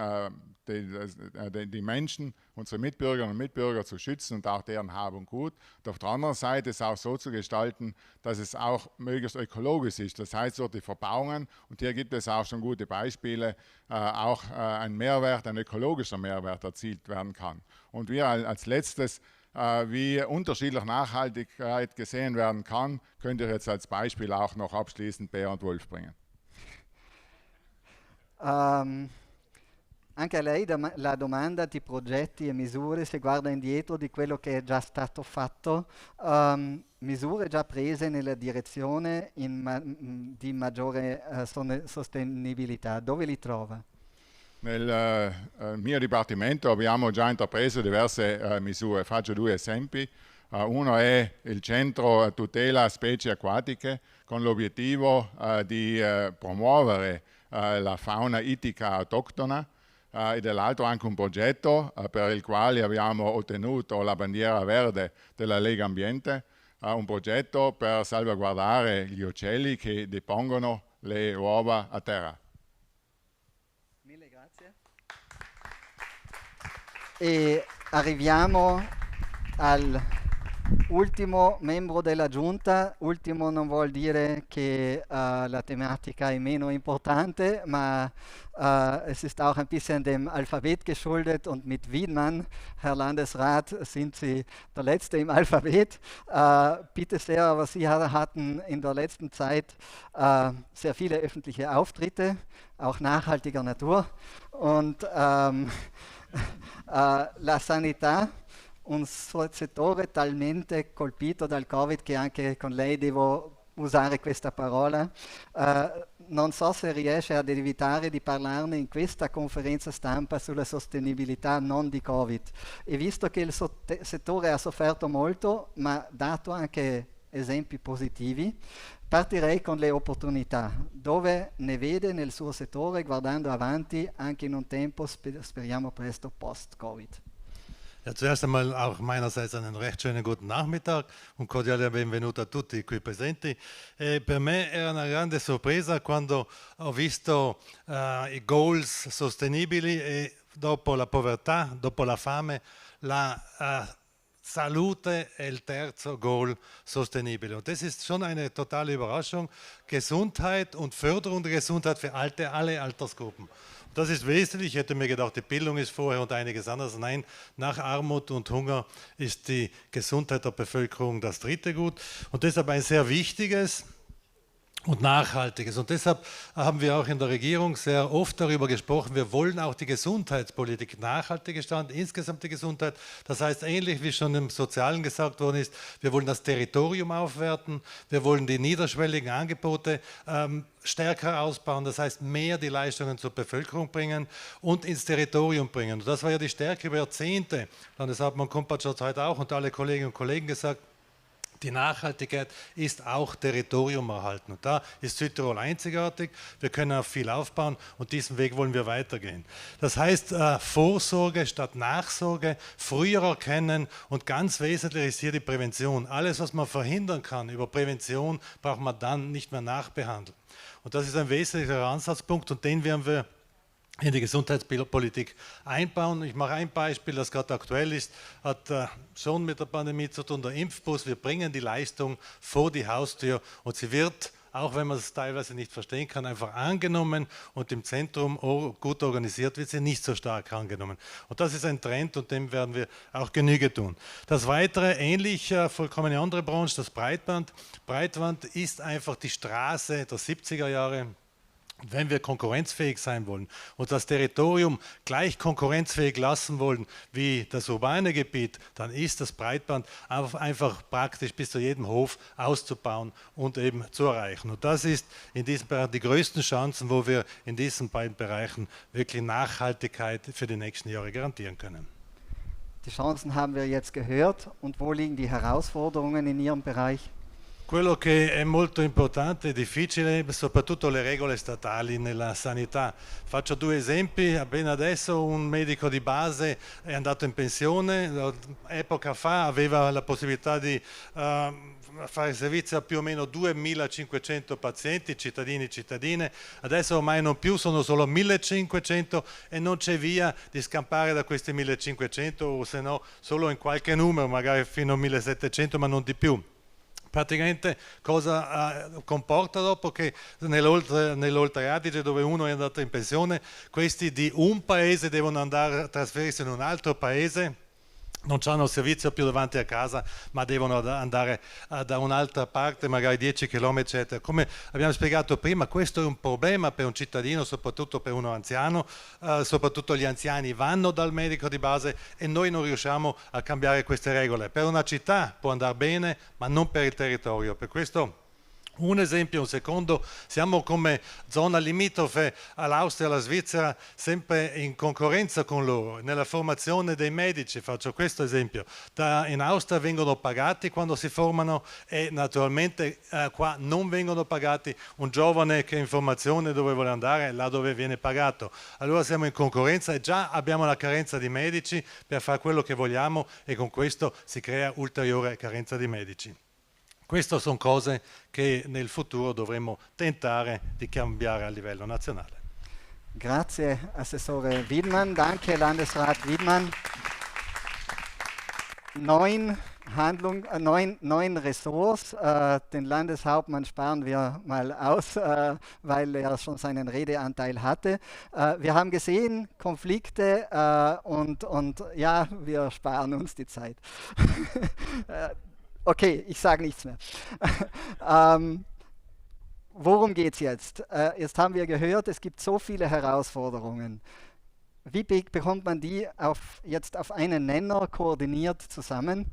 Speaker 11: die Menschen, unsere Mitbürgerinnen und Mitbürger zu schützen und auch deren Hab und Gut. Und auf der anderen Seite es auch so zu gestalten, dass es auch möglichst ökologisch ist. Das heißt, durch die Verbauungen, und hier gibt es auch schon gute Beispiele, auch ein Mehrwert, ein ökologischer Mehrwert erzielt werden kann. Und wir als letztes, wie unterschiedlich Nachhaltigkeit gesehen werden kann, könnt ihr jetzt als Beispiel auch noch abschließend Bär und Wolf bringen.
Speaker 1: Anche a lei la domanda di progetti e misure, se guarda indietro di quello che è già stato fatto, misure già prese nella direzione di maggiore sostenibilità, dove li trova?
Speaker 11: Nel mio dipartimento abbiamo già intrapreso diverse misure, faccio 2 esempi. Uno è il Centro Tutela Specie Acquatiche, con l'obiettivo di promuovere la fauna ittica autoctona, e dall'altro anche un progetto per il quale abbiamo ottenuto la bandiera verde della Lega Ambiente, un progetto per salvaguardare gli uccelli che depongono le uova a terra.
Speaker 1: Mille grazie. E arriviamo all'ultimo membro della giunta. Ultimo non vuol dire che la Thematik è meno importante, ma es ist auch ein bisschen dem Alphabet geschuldet und mit Wiedmann, Herr Landesrat, sind Sie der Letzte im Alphabet. Bitte sehr, aber Sie hatten in der letzten Zeit sehr viele öffentliche Auftritte, auch nachhaltiger Natur. Und la sanità, un settore talmente colpito dal Covid che anche con lei devo usare questa parola. Non so se riesce ad evitare di parlarne in questa conferenza stampa sulla sostenibilità non di Covid. E visto che il settore ha sofferto molto, ma dato anche esempi positivi, partirei con le opportunità. Dove ne vede nel suo settore, guardando avanti, anche in un tempo, speriamo presto, post-Covid?
Speaker 12: Ja, zuerst einmal auch meinerseits einen recht schönen guten Nachmittag, un cordiale benvenuto a tutti qui presenti. Per me era una grande sorpresa quando ho visto i goals sostenibili e dopo la povertà, dopo la fame, la Salute è il terzo Goal sostenibile. Und das ist schon eine totale Überraschung. Gesundheit und Förderung der Gesundheit für alle Altersgruppen. Das ist wesentlich. Ich hätte mir gedacht, die Bildung ist vorher und einiges anderes. Nein, nach Armut und Hunger ist die Gesundheit der Bevölkerung das dritte Gut. Und deshalb ein sehr wichtiges und nachhaltiges. Und deshalb haben wir auch in der Regierung sehr oft darüber gesprochen, wir wollen auch die Gesundheitspolitik nachhaltig gestalten, insgesamt die Gesundheit. Das heißt, ähnlich wie schon im Sozialen gesagt worden ist, wir wollen das Territorium aufwerten, wir wollen die niederschwelligen Angebote stärker ausbauen, das heißt mehr die Leistungen zur Bevölkerung bringen und ins Territorium bringen. Und das war ja die Stärke über Jahrzehnte. Landeshauptmann Kumpatsch hat heute auch und alle Kolleginnen und Kollegen gesagt, die Nachhaltigkeit ist auch Territorium erhalten. Und da ist Südtirol einzigartig. Wir können auf viel aufbauen und diesen Weg wollen wir weitergehen. Das heißt, Vorsorge statt Nachsorge, früher erkennen und ganz wesentlich ist hier die Prävention. Alles, was man verhindern kann über Prävention, braucht man dann nicht mehr nachbehandeln. Und das ist ein wesentlicher Ansatzpunkt und den werden wir in die Gesundheitspolitik einbauen. Ich mache ein Beispiel, das gerade aktuell ist, hat schon mit der Pandemie zu tun, der Impfbus. Wir bringen die Leistung vor die Haustür und sie wird, auch wenn man es teilweise nicht verstehen kann, einfach angenommen und im Zentrum gut organisiert wird sie nicht so stark angenommen. Und das ist ein Trend und dem werden wir auch Genüge tun. Das Weitere, ähnlich, vollkommen eine andere Branche, das Breitband. Breitband ist einfach die Straße der 70er Jahre. Wenn wir konkurrenzfähig sein wollen und das Territorium gleich konkurrenzfähig lassen wollen wie das urbane Gebiet, dann ist das Breitband einfach praktisch bis zu jedem Hof auszubauen und eben zu erreichen. Und das ist in diesem Bereich die größten Chancen, wo wir in diesen beiden Bereichen wirklich Nachhaltigkeit für die nächsten Jahre garantieren können.
Speaker 1: Die Chancen haben wir jetzt gehört. Und wo liegen die Herausforderungen in Ihrem Bereich?
Speaker 12: Quello che è molto importante e difficile, soprattutto le regole statali nella sanità. Faccio due esempi. Appena adesso un medico di base è andato in pensione, epoca fa aveva la possibilità di fare servizio a più o meno 2.500 pazienti, cittadini e cittadine, adesso ormai non più, sono solo 1.500 e non c'è via di scampare da questi 1.500 o se no solo in qualche numero, magari fino a 1.700 ma non di più. Praticamente cosa comporta dopo che nell'Oltre Adige dove uno è andato in pensione, questi di un paese devono andare a trasferirsi in un altro paese, non hanno servizio più davanti a casa ma devono andare da un'altra parte, magari 10 km eccetera. Come abbiamo spiegato prima, questo è un problema per un cittadino, soprattutto per uno anziano, soprattutto gli anziani vanno dal medico di base e noi non riusciamo a cambiare queste regole. Per una città può andare bene ma non per il territorio, per questo Un esempio, un secondo, siamo come zona limitrofe all'Austria e alla Svizzera, sempre in concorrenza con loro. Nella formazione dei medici, faccio questo esempio, in Austria vengono pagati quando si formano e naturalmente qua non vengono pagati. Un giovane che è in formazione dove vuole andare, là dove viene pagato. Allora siamo in concorrenza e già abbiamo la carenza di medici per fare quello che vogliamo e con questo si crea ulteriore carenza di medici. Queste sono cose che nel futuro dovremmo tentare di cambiare a livello nazionale.
Speaker 1: Grazie, Assessore Wiedmann. Danke, Landesrat Wiedmann. 9 Ressorts. Den Landeshauptmann sparen wir mal aus, weil er schon seinen Redeanteil hatte. Wir haben gesehen, Konflikte und ja, wir sparen uns die Zeit. Okay, ich sage nichts mehr. Worum geht es jetzt? Jetzt haben wir gehört, es gibt so viele Herausforderungen. Wie bekommt man die jetzt auf einen Nenner koordiniert zusammen?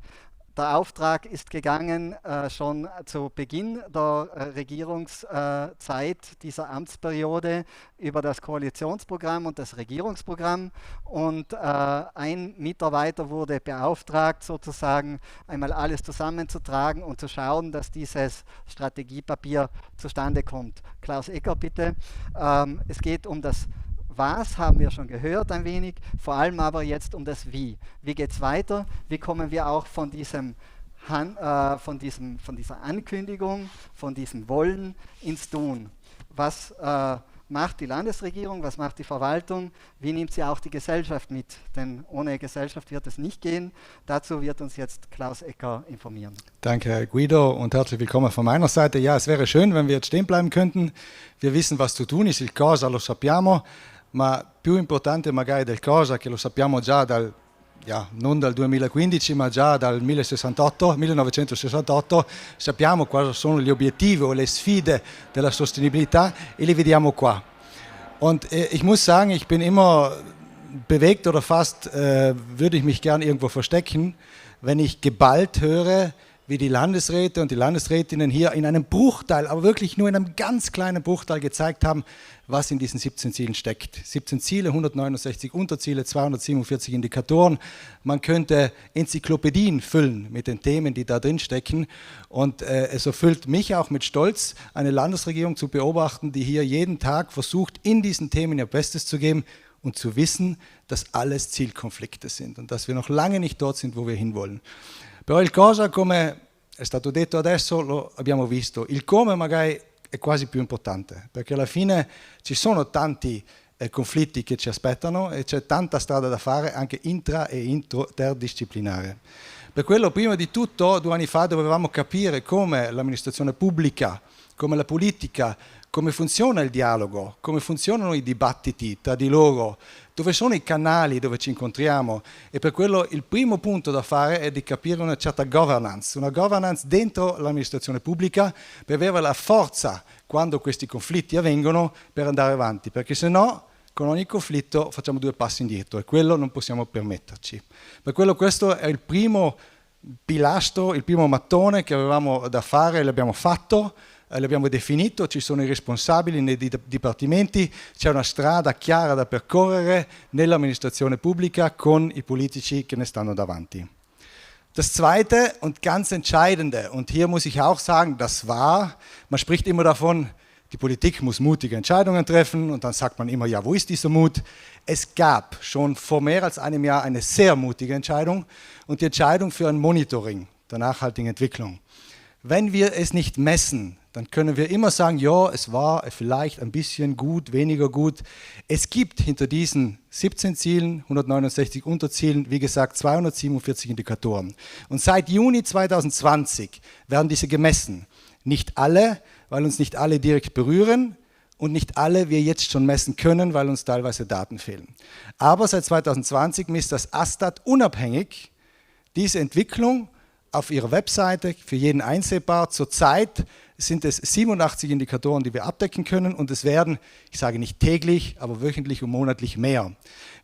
Speaker 1: Der Auftrag ist gegangen schon zu Beginn der Regierungszeit dieser Amtsperiode über das Koalitionsprogramm und das Regierungsprogramm. Und ein Mitarbeiter wurde beauftragt, sozusagen einmal alles zusammenzutragen und zu schauen, dass dieses Strategiepapier zustande kommt. Klaus Ecker, bitte. Es geht um das Was haben wir schon gehört ein wenig, vor allem aber jetzt um das Wie. Wie geht es weiter? Wie kommen wir auch von dieser Ankündigung, von diesem Wollen ins Tun? Was macht die Landesregierung, was macht die Verwaltung? Wie nimmt sie auch die Gesellschaft mit? Denn ohne Gesellschaft wird es nicht gehen. Dazu wird uns jetzt Klaus Ecker informieren.
Speaker 13: Danke, Herr Guido, und herzlich willkommen von meiner Seite. Ja, es wäre schön, wenn wir jetzt stehen bleiben könnten. Wir wissen, was zu tun ist, il cosa lo sappiamo. Ma più importante magari del cosa, che lo sappiamo già non dal 2015 ma già dal 1968, sappiamo quali sono gli obiettivi o le sfide della sostenibilità e li vediamo qua. Und ich muss sagen, ich bin immer bewegt oder fast würde ich mich gern irgendwo verstecken, wenn ich geballt höre, wie die Landesräte und die Landesrätinnen hier in einem Bruchteil, aber wirklich nur in einem ganz kleinen Bruchteil gezeigt haben, was in diesen 17 Zielen steckt. 17 Ziele, 169 Unterziele, 247 Indikatoren. Man könnte Enzyklopädien füllen mit den Themen, die da drin stecken. Und es erfüllt mich auch mit Stolz, eine Landesregierung zu beobachten, die hier jeden Tag versucht, in diesen Themen ihr Bestes zu geben und zu wissen, dass alles Zielkonflikte sind und dass wir noch lange nicht dort sind, wo wir hinwollen. Però il cosa, come è stato detto adesso, lo abbiamo visto. Il come magari è quasi più importante, perché alla fine ci sono tanti conflitti che ci aspettano e c'è tanta strada da fare anche intra e interdisciplinare. Per quello, prima di tutto, 2 anni fa dovevamo capire come l'amministrazione pubblica, come la politica, come funziona il dialogo, come funzionano i dibattiti tra di loro, dove sono i canali dove ci incontriamo, e per quello il primo punto da fare è di capire una certa governance, una governance dentro l'amministrazione pubblica per avere la forza quando questi conflitti avvengono per andare avanti, perché se no con ogni conflitto facciamo 2 passi indietro e quello non possiamo permetterci. Per quello questo è il primo pilastro, il primo mattone che avevamo da fare e l'abbiamo fatto. L'abbiamo definito, ci sono i responsabili nei dipartimenti, c'è una strada chiara da percorrere nell'amministrazione pubblica con i politici che ne stanno davanti. Das Zweite und ganz Entscheidende, und hier muss ich auch sagen, das war, man spricht immer davon, die Politik muss mutige Entscheidungen treffen und dann sagt man immer, ja, wo ist dieser Mut? Es gab schon vor mehr als einem Jahr eine sehr mutige Entscheidung und die Entscheidung für ein Monitoring der nachhaltigen Entwicklung. Wenn wir es nicht messen, dann können wir immer sagen, ja, es war vielleicht ein bisschen gut, weniger gut. Es gibt hinter diesen 17 Zielen, 169 Unterzielen, wie gesagt, 247 Indikatoren. Und seit Juni 2020 werden diese gemessen. Nicht alle, weil uns nicht alle direkt berühren und nicht alle wir jetzt schon messen können, weil uns teilweise Daten fehlen. Aber seit 2020 misst das AStAT unabhängig diese Entwicklung auf ihrer Webseite, für jeden einsehbar, zurzeit sind es 87 Indikatoren, die wir abdecken können und es werden, ich sage nicht täglich, aber wöchentlich und monatlich mehr.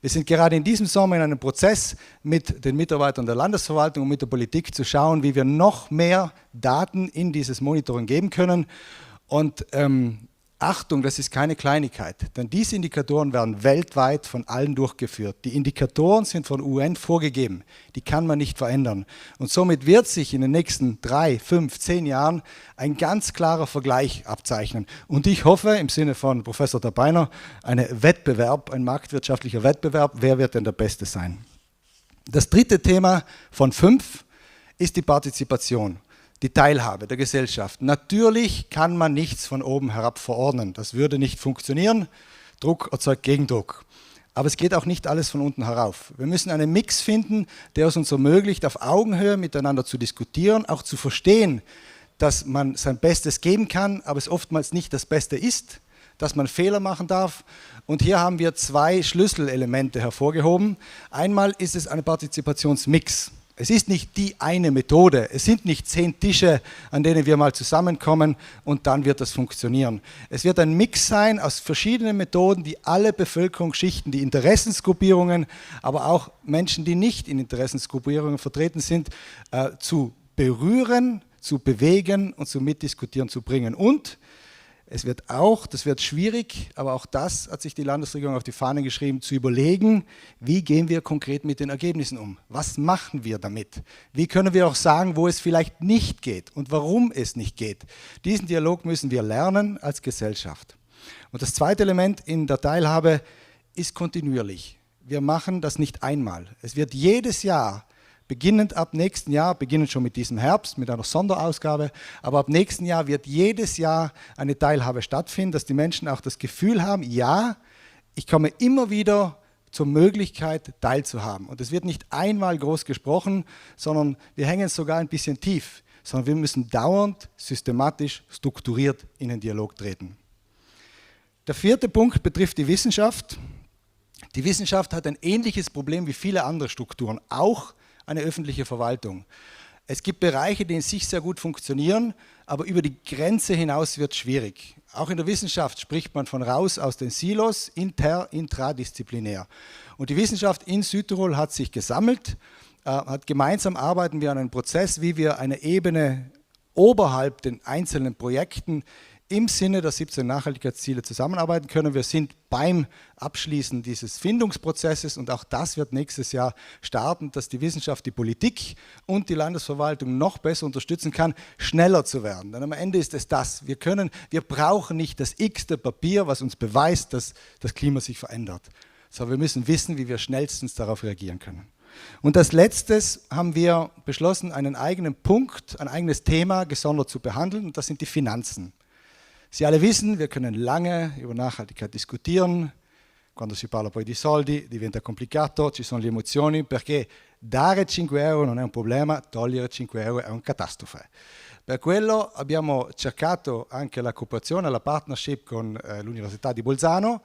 Speaker 13: Wir sind gerade in diesem Sommer in einem Prozess mit den Mitarbeitern der Landesverwaltung und mit der Politik zu schauen, wie wir noch mehr Daten in dieses Monitoring geben können. Und Achtung, das ist keine Kleinigkeit, denn diese Indikatoren werden weltweit von allen durchgeführt. Die Indikatoren sind von UN vorgegeben, die kann man nicht verändern. Und somit wird sich in den nächsten 3, 5, 10 Jahren ein ganz klarer Vergleich abzeichnen. Und ich hoffe, im Sinne von Professor Dabeiner, ein marktwirtschaftlicher Wettbewerb, wer wird denn der Beste sein? Das dritte Thema von 5 ist die Partizipation. Die Teilhabe der Gesellschaft. Natürlich kann man nichts von oben herab verordnen. Das würde nicht funktionieren. Druck erzeugt Gegendruck. Aber es geht auch nicht alles von unten herauf. Wir müssen einen Mix finden, der es uns ermöglicht, auf Augenhöhe miteinander zu diskutieren, auch zu verstehen, dass man sein Bestes geben kann, aber es oftmals nicht das Beste ist, dass man Fehler machen darf. Und hier haben wir 2 Schlüsselelemente hervorgehoben. Einmal ist es ein Partizipationsmix. Es ist nicht die eine Methode, es sind nicht 10 Tische, an denen wir mal zusammenkommen und dann wird das funktionieren. Es wird ein Mix sein aus verschiedenen Methoden, die alle Bevölkerungsschichten, die Interessensgruppierungen, aber auch Menschen, die nicht in Interessensgruppierungen vertreten sind, zu berühren, zu bewegen und zu mitdiskutieren zu bringen. Und es wird auch, das wird schwierig, aber auch das hat sich die Landesregierung auf die Fahne geschrieben, zu überlegen, wie gehen wir konkret mit den Ergebnissen um? Was machen wir damit? Wie können wir auch sagen, wo es vielleicht nicht geht und warum es nicht geht? Diesen Dialog müssen wir lernen als Gesellschaft. Und das zweite Element in der Teilhabe ist kontinuierlich. Wir machen das nicht einmal. Es wird jedes Jahr, beginnend ab nächsten Jahr, beginnend schon mit diesem Herbst, mit einer Sonderausgabe, aber ab nächsten Jahr wird jedes Jahr eine Teilhabe stattfinden, dass die Menschen auch das Gefühl haben, ja, ich komme immer wieder zur Möglichkeit teilzuhaben. Und es wird nicht einmal groß gesprochen, sondern wir hängen sogar ein bisschen tief, sondern wir müssen dauernd, systematisch, strukturiert in den Dialog treten. Der 4. Punkt betrifft die Wissenschaft. Die Wissenschaft hat ein ähnliches Problem wie viele andere Strukturen, auch eine öffentliche Verwaltung. Es gibt Bereiche, die in sich sehr gut funktionieren, aber über die Grenze hinaus wird es schwierig. Auch in der Wissenschaft spricht man von raus aus den Silos, intradisziplinär. Und die Wissenschaft in Südtirol hat sich gesammelt, gemeinsam arbeiten wir an einem Prozess, wie wir eine Ebene oberhalb den einzelnen Projekten im Sinne der 17 Nachhaltigkeitsziele zusammenarbeiten können. Wir sind beim Abschließen dieses Findungsprozesses und auch das wird nächstes Jahr starten, dass die Wissenschaft, die Politik und die Landesverwaltung noch besser unterstützen kann, schneller zu werden. Denn am Ende ist es das. Wir brauchen nicht das x-te Papier, was uns beweist, dass das Klima sich verändert, sondern wir müssen wissen, wie wir schnellstens darauf reagieren können. Und als letztes haben wir beschlossen, einen eigenen Punkt, ein eigenes Thema gesondert zu behandeln und das sind die Finanzen. Sie alle wissen, wir können lange über Nachhaltigkeit diskutieren. Quando si parla poi di soldi diventa complicato, ci sono le emozioni, perché dare 5 euro non è un problema, togliere 5 euro è una catastrofe. Per quello abbiamo cercato anche la cooperazione, la partnership con l'Università di Bolzano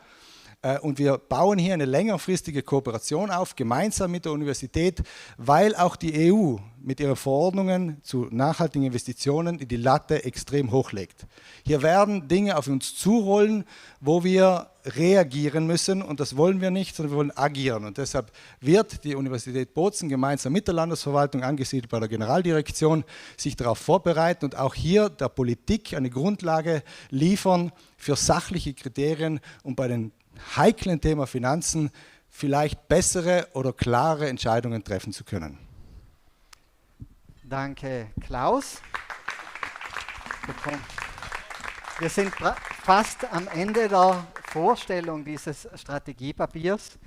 Speaker 13: und wir bauen hier eine längerfristige Kooperation auf, gemeinsam mit der Universität, weil auch die EU mit ihren Verordnungen zu nachhaltigen Investitionen die Latte extrem hochlegt. Hier werden Dinge auf uns zurollen, wo wir reagieren müssen und das wollen wir nicht, sondern wir wollen agieren. Und deshalb wird die Universität Bozen gemeinsam mit der Landesverwaltung, angesiedelt bei der Generaldirektion, sich darauf vorbereiten und auch hier der Politik eine Grundlage liefern für sachliche Kriterien, um bei den heiklen Thema Finanzen vielleicht bessere oder klare Entscheidungen treffen zu können.
Speaker 1: Danke, Klaus. Wir sind fast am Ende der Vorstellung dieses Strategiepapiers.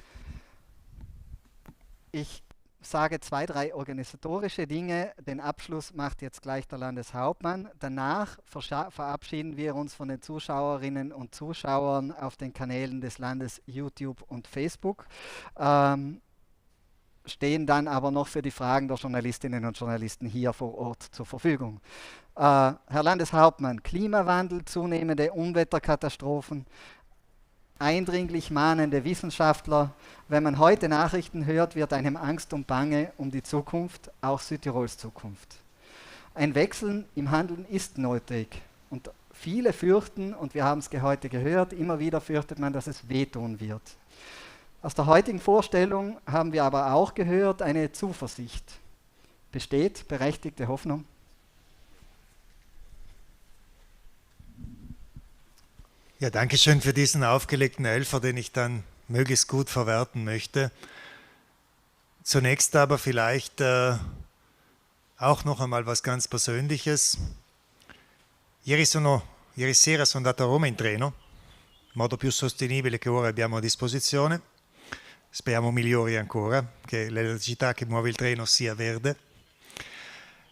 Speaker 1: Ich sage 2, 3 organisatorische Dinge. Den Abschluss macht jetzt gleich der Landeshauptmann. Danach verabschieden wir uns von den Zuschauerinnen und Zuschauern auf den Kanälen des Landes YouTube und Facebook. Stehen dann aber noch für die Fragen der Journalistinnen und Journalisten hier vor Ort zur Verfügung. Herr Landeshauptmann, Klimawandel, zunehmende Unwetterkatastrophen, eindringlich mahnende Wissenschaftler. Wenn man heute Nachrichten hört, wird einem Angst und Bange um die Zukunft, auch Südtirols Zukunft. Ein Wechsel im Handeln ist nötig. Und viele fürchten, und wir haben es heute gehört, immer wieder fürchtet man, dass es wehtun wird. Aus der heutigen Vorstellung haben wir aber auch gehört, eine Zuversicht. Besteht berechtigte Hoffnung?
Speaker 3: Ja, danke schön für diesen aufgelegten Elfer, den ich dann möglichst gut verwerten möchte. Zunächst aber vielleicht auch noch einmal was ganz Persönliches. Ieri sera sono andato a Roma in treno, modo più sostenibile che ora abbiamo a disposizione. Speriamo migliori ancora, che l'elettricità che muove il treno sia verde.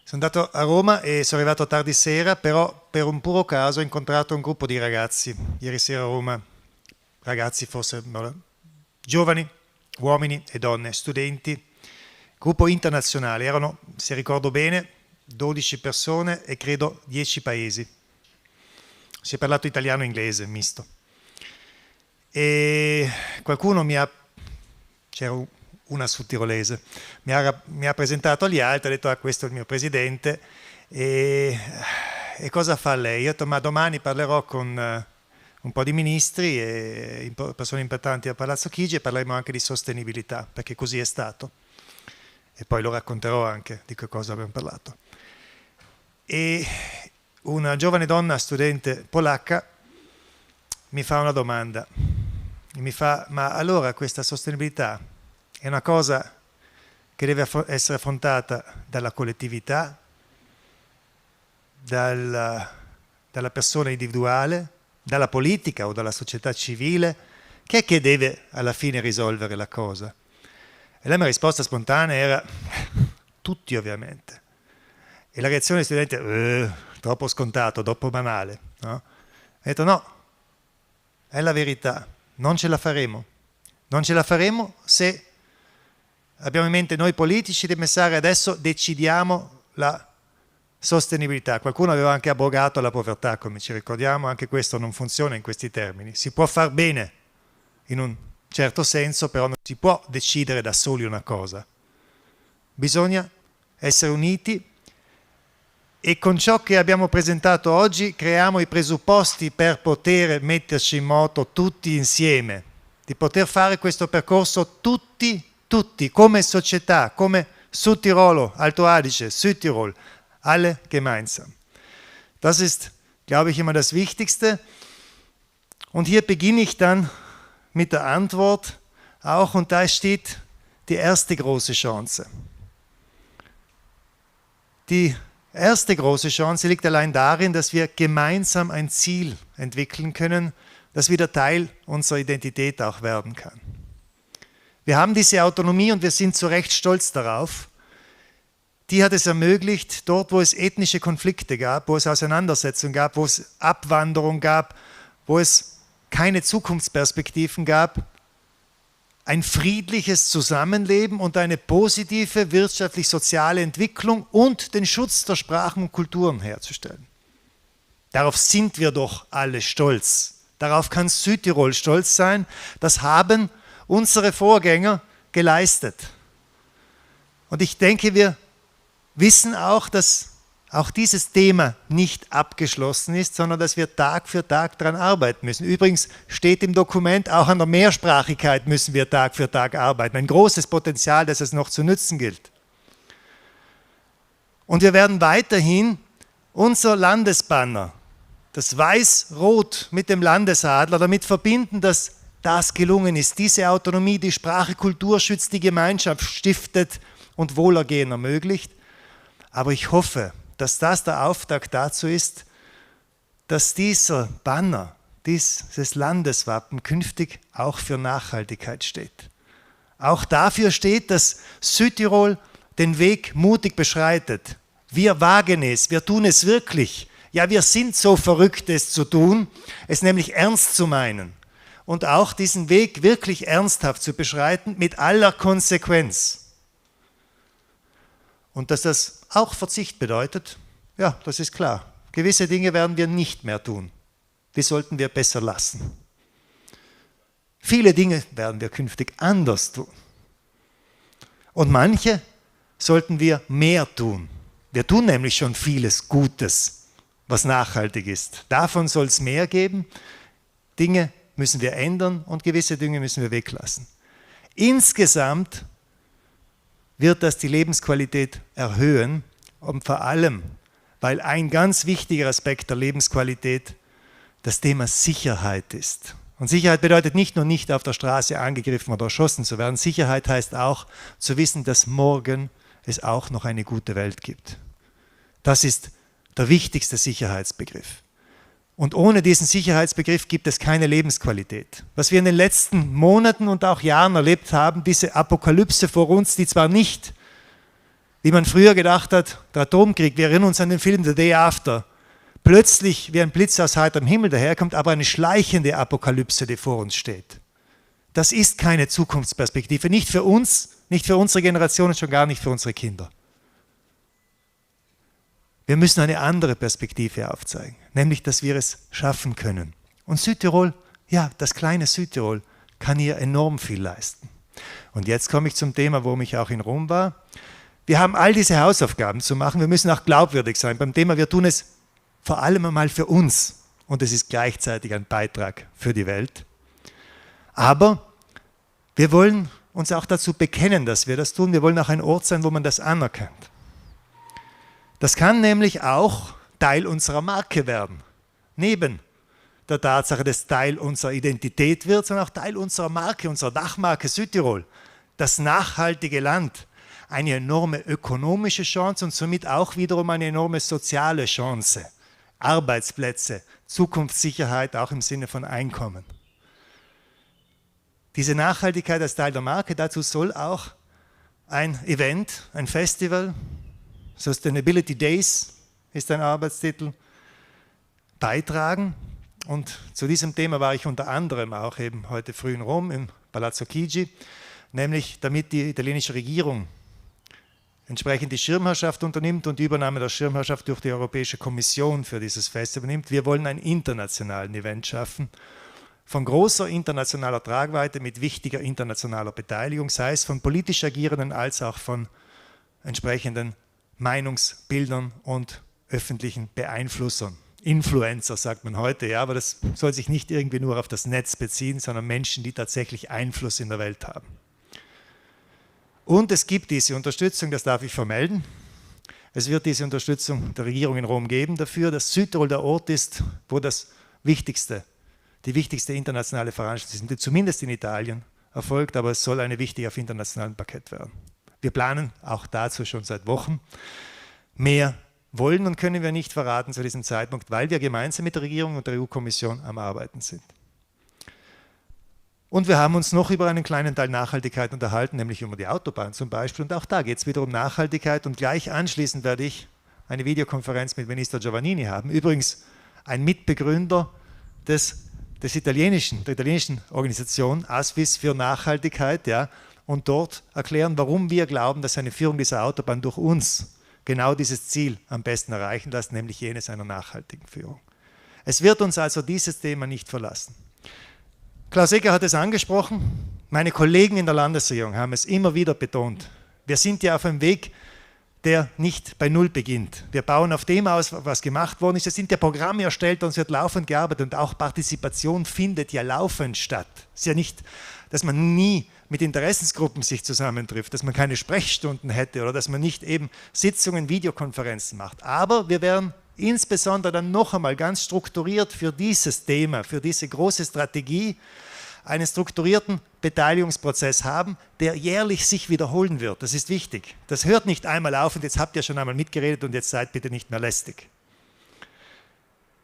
Speaker 3: Sono andato a Roma e sono arrivato tardi sera, però per un puro caso ho incontrato un gruppo di ragazzi. Ieri sera a Roma, ragazzi forse giovani, uomini e donne, studenti, gruppo internazionale. Erano, se ricordo bene, 12 persone e credo 10 paesi. Si è parlato italiano e inglese, misto. E qualcuno c'era una sudtirolese, mi ha presentato agli altri, ha detto questo è il mio presidente e cosa fa lei? Io ho detto ma domani parlerò con un po' di ministri e persone importanti a Palazzo Chigi e parleremo anche di sostenibilità, perché così è stato e poi lo racconterò anche di che cosa abbiamo parlato. E una giovane donna studente polacca mi fa una domanda, mi fa ma allora questa sostenibilità è una cosa che deve essere affrontata dalla collettività, dalla persona individuale, dalla politica o dalla società civile, che deve alla fine risolvere la cosa? E la mia risposta spontanea era tutti ovviamente. E la reazione del studente, troppo scontato, troppo banale. No? Ho detto no, è la verità, non ce la faremo. Non ce la faremo se abbiamo in mente noi politici di pensare adesso decidiamo la sostenibilità. Qualcuno aveva anche abrogato la povertà, come ci ricordiamo, anche questo non funziona in questi termini. Si può far bene in un certo senso, però non si può decidere da soli una cosa. Bisogna essere uniti e con ciò che abbiamo presentato oggi creiamo i presupposti per poter metterci in moto tutti insieme, di poter fare questo percorso tutti, come società, come Südtirol, Alto Adige, Südtirol, alle gemeinsam. Das ist, glaube ich, immer das Wichtigste. Und hier beginne ich dann mit der Antwort auch, und da steht die erste große Chance. Die erste große Chance liegt allein darin, dass wir gemeinsam ein Ziel entwickeln können, das wieder Teil unserer Identität auch werden kann. Wir haben diese Autonomie und wir sind zu Recht stolz darauf. Die hat es ermöglicht, dort wo es ethnische Konflikte gab, wo es Auseinandersetzungen gab, wo es Abwanderung gab, wo es keine Zukunftsperspektiven gab, ein friedliches Zusammenleben und eine positive wirtschaftlich-soziale Entwicklung und den Schutz der Sprachen und Kulturen herzustellen. Darauf sind wir doch alle stolz. Darauf kann Südtirol stolz sein. Das haben unsere Vorgänger geleistet. Und ich denke, wir wissen auch, dass auch dieses Thema nicht abgeschlossen ist, sondern dass wir Tag für Tag daran arbeiten müssen. Übrigens steht im Dokument, auch an der Mehrsprachigkeit müssen wir Tag für Tag arbeiten. Ein großes Potenzial, das es noch zu nützen gilt. Und wir werden weiterhin unser Landesbanner, das Weiß-Rot mit dem Landesadler, damit verbinden, dass das gelungen ist. Diese Autonomie, die Sprache, Kultur schützt, die Gemeinschaft stiftet und Wohlergehen ermöglicht. Aber ich hoffe, dass das der Auftakt dazu ist, dass dieser Banner, dieses Landeswappen künftig auch für Nachhaltigkeit steht. Auch dafür steht, dass Südtirol den Weg mutig beschreitet. Wir wagen es, wir tun es wirklich. Ja, wir sind so verrückt, es zu tun, es nämlich ernst zu meinen und auch diesen Weg wirklich ernsthaft zu beschreiten mit aller Konsequenz. Und dass das auch Verzicht bedeutet, ja, das ist klar. Gewisse Dinge werden wir nicht mehr tun. Die sollten wir besser lassen. Viele Dinge werden wir künftig anders tun. Und manche sollten wir mehr tun. Wir tun nämlich schon vieles Gutes, was nachhaltig ist. Davon soll es mehr geben. Dinge müssen wir ändern und gewisse Dinge müssen wir weglassen. Insgesamt wird das die Lebensqualität erhöhen und vor allem, weil ein ganz wichtiger Aspekt der Lebensqualität das Thema Sicherheit ist. Und Sicherheit bedeutet nicht nur nicht auf der Straße angegriffen oder erschossen zu werden. Sicherheit heißt auch zu wissen, dass morgen es auch noch eine gute Welt gibt. Das ist der wichtigste Sicherheitsbegriff. Und ohne diesen Sicherheitsbegriff gibt es keine Lebensqualität. Was wir in den letzten Monaten und auch Jahren erlebt haben, diese Apokalypse vor uns, die zwar nicht, wie man früher gedacht hat, der Atomkrieg, wir erinnern uns an den Film The Day After, plötzlich wie ein Blitz aus heiterem Himmel daherkommt, aber eine schleichende Apokalypse, die vor uns steht. Das ist keine Zukunftsperspektive, nicht für uns, nicht für unsere Generation und schon gar nicht für unsere Kinder. Wir müssen eine andere Perspektive aufzeigen, nämlich, dass wir es schaffen können. Und Südtirol, ja, das kleine Südtirol kann hier enorm viel leisten. Und jetzt komme ich zum Thema, worum ich auch in Rom war. Wir haben all diese Hausaufgaben zu machen, wir müssen auch glaubwürdig sein beim Thema, wir tun es vor allem einmal für uns und es ist gleichzeitig ein Beitrag für die Welt. Aber wir wollen uns auch dazu bekennen, dass wir das tun. Wir wollen auch ein Ort sein, wo man das anerkennt. Das kann nämlich auch Teil unserer Marke werden. Neben der Tatsache, dass Teil unserer Identität wird, sondern auch Teil unserer Marke, unserer Dachmarke Südtirol. Das nachhaltige Land. Eine enorme ökonomische Chance und somit auch wiederum eine enorme soziale Chance. Arbeitsplätze, Zukunftssicherheit, auch im Sinne von Einkommen. Diese Nachhaltigkeit als Teil der Marke, dazu soll auch ein Event, ein Festival, Sustainability Days ist ein Arbeitstitel, beitragen. Und zu diesem Thema war ich unter anderem auch eben heute früh in Rom, im Palazzo Chigi, nämlich damit die italienische Regierung entsprechend die Schirmherrschaft unternimmt und die Übernahme der Schirmherrschaft durch die Europäische Kommission für dieses Fest übernimmt. Wir wollen ein internationalen Event schaffen, von großer internationaler Tragweite mit wichtiger internationaler Beteiligung, sei es von politisch Agierenden als auch von entsprechenden Meinungsbildern und öffentlichen Beeinflussern. Influencer sagt man heute, ja, aber das soll sich nicht irgendwie nur auf das Netz beziehen, sondern Menschen, die tatsächlich Einfluss in der Welt haben. Und es gibt diese Unterstützung, das darf ich vermelden. Es wird diese Unterstützung der Regierung in Rom geben dafür, dass Südtirol der Ort ist, wo die wichtigste internationale Veranstaltung, zumindest in Italien, erfolgt, aber es soll eine wichtige auf internationalem Parkett werden. Wir planen auch dazu schon seit Wochen. Mehr wollen und können wir nicht verraten zu diesem Zeitpunkt, weil wir gemeinsam mit der Regierung und der EU-Kommission am Arbeiten sind. Und wir haben uns noch über einen kleinen Teil Nachhaltigkeit unterhalten, nämlich über die Autobahn zum Beispiel. Und auch da geht es wieder um Nachhaltigkeit. Und gleich anschließend werde ich eine Videokonferenz mit Minister Giovannini haben. Übrigens ein Mitbegründer der italienischen Organisation ASFIS für Nachhaltigkeit, ja, und dort erklären, warum wir glauben, dass eine Führung dieser Autobahn durch uns genau dieses Ziel am besten erreichen lässt, nämlich jenes einer nachhaltigen Führung. Es wird uns also dieses Thema nicht verlassen. Klaus Ecker hat es angesprochen, meine Kollegen in der Landesregierung haben es immer wieder betont. Wir sind ja auf einem Weg, der nicht bei Null beginnt. Wir bauen auf dem aus, was gemacht worden ist. Es sind ja Programme erstellt und es wird laufend gearbeitet und auch Partizipation findet ja laufend statt. Es ist ja nicht, dass man nie mit Interessensgruppen sich zusammentrifft, dass man keine Sprechstunden hätte oder dass man nicht eben Sitzungen, Videokonferenzen macht. Aber wir werden insbesondere dann noch einmal ganz strukturiert für dieses Thema, für diese große Strategie, einen strukturierten Beteiligungsprozess haben, der jährlich sich wiederholen wird. Das ist wichtig. Das hört nicht einmal auf und jetzt habt ihr schon einmal mitgeredet und jetzt seid bitte nicht mehr lästig.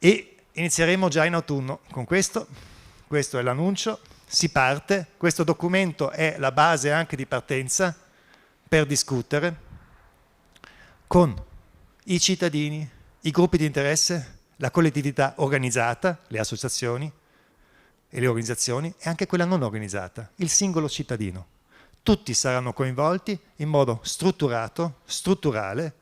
Speaker 3: E inizieremo già in autunno con questo è l'annuncio, si parte, questo documento è la base anche di partenza per discutere con i cittadini, i gruppi di interesse, la collettività organizzata, le associazioni e le organizzazioni e anche quella non organizzata, il singolo cittadino. Tutti saranno coinvolti in modo strutturato, strutturale,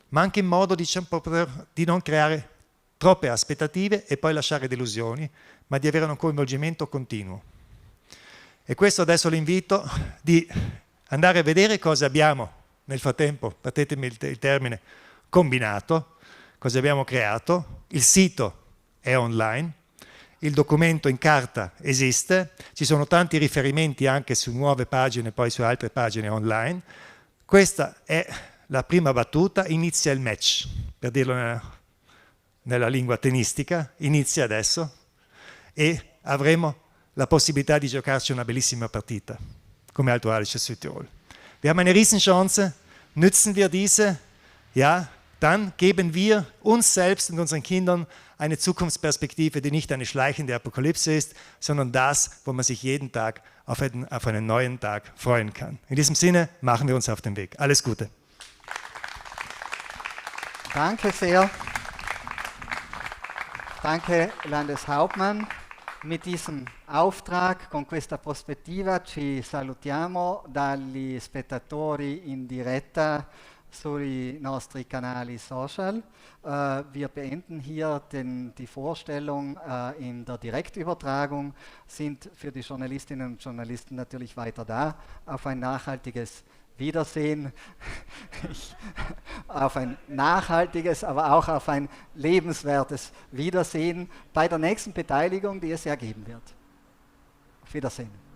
Speaker 3: ma anche in modo di non creare troppe aspettative e poi lasciare delusioni, ma di avere un coinvolgimento continuo. E questo adesso l'invito di andare a vedere cosa abbiamo nel frattempo, permettetemi il termine, combinato, cosa abbiamo creato, il sito è online, il documento in carta esiste, ci sono tanti riferimenti anche su nuove pagine, poi su altre pagine online. Questa è la prima battuta, inizia il match, per dirlo nella lingua tennistica, inizia adesso e avremo la possibilità di giocarci una bellissima partita, come Alto Adige Südtirol. Wir haben eine Riesenchance, nützen wir diese, ja, dann geben wir uns selbst und unseren Kindern eine Zukunftsperspektive, die nicht eine schleichende Apokalypse ist, sondern das, wo man sich jeden Tag auf einen neuen Tag freuen kann. In diesem Sinne machen wir uns auf den Weg. Alles Gute.
Speaker 1: Danke sehr. Danke, Landeshauptmann. Mit diesem Auftrag, con questa prospettiva, ci salutiamo dagli spettatori in diretta sui nostri Kanäle social. Wir beenden hier die Vorstellung in der Direktübertragung, sind für die Journalistinnen und Journalisten natürlich weiter da, auf ein nachhaltiges Wiedersehen, auf ein nachhaltiges, aber auch auf ein lebenswertes Wiedersehen bei der nächsten Beteiligung, die es ja geben wird. Auf Wiedersehen.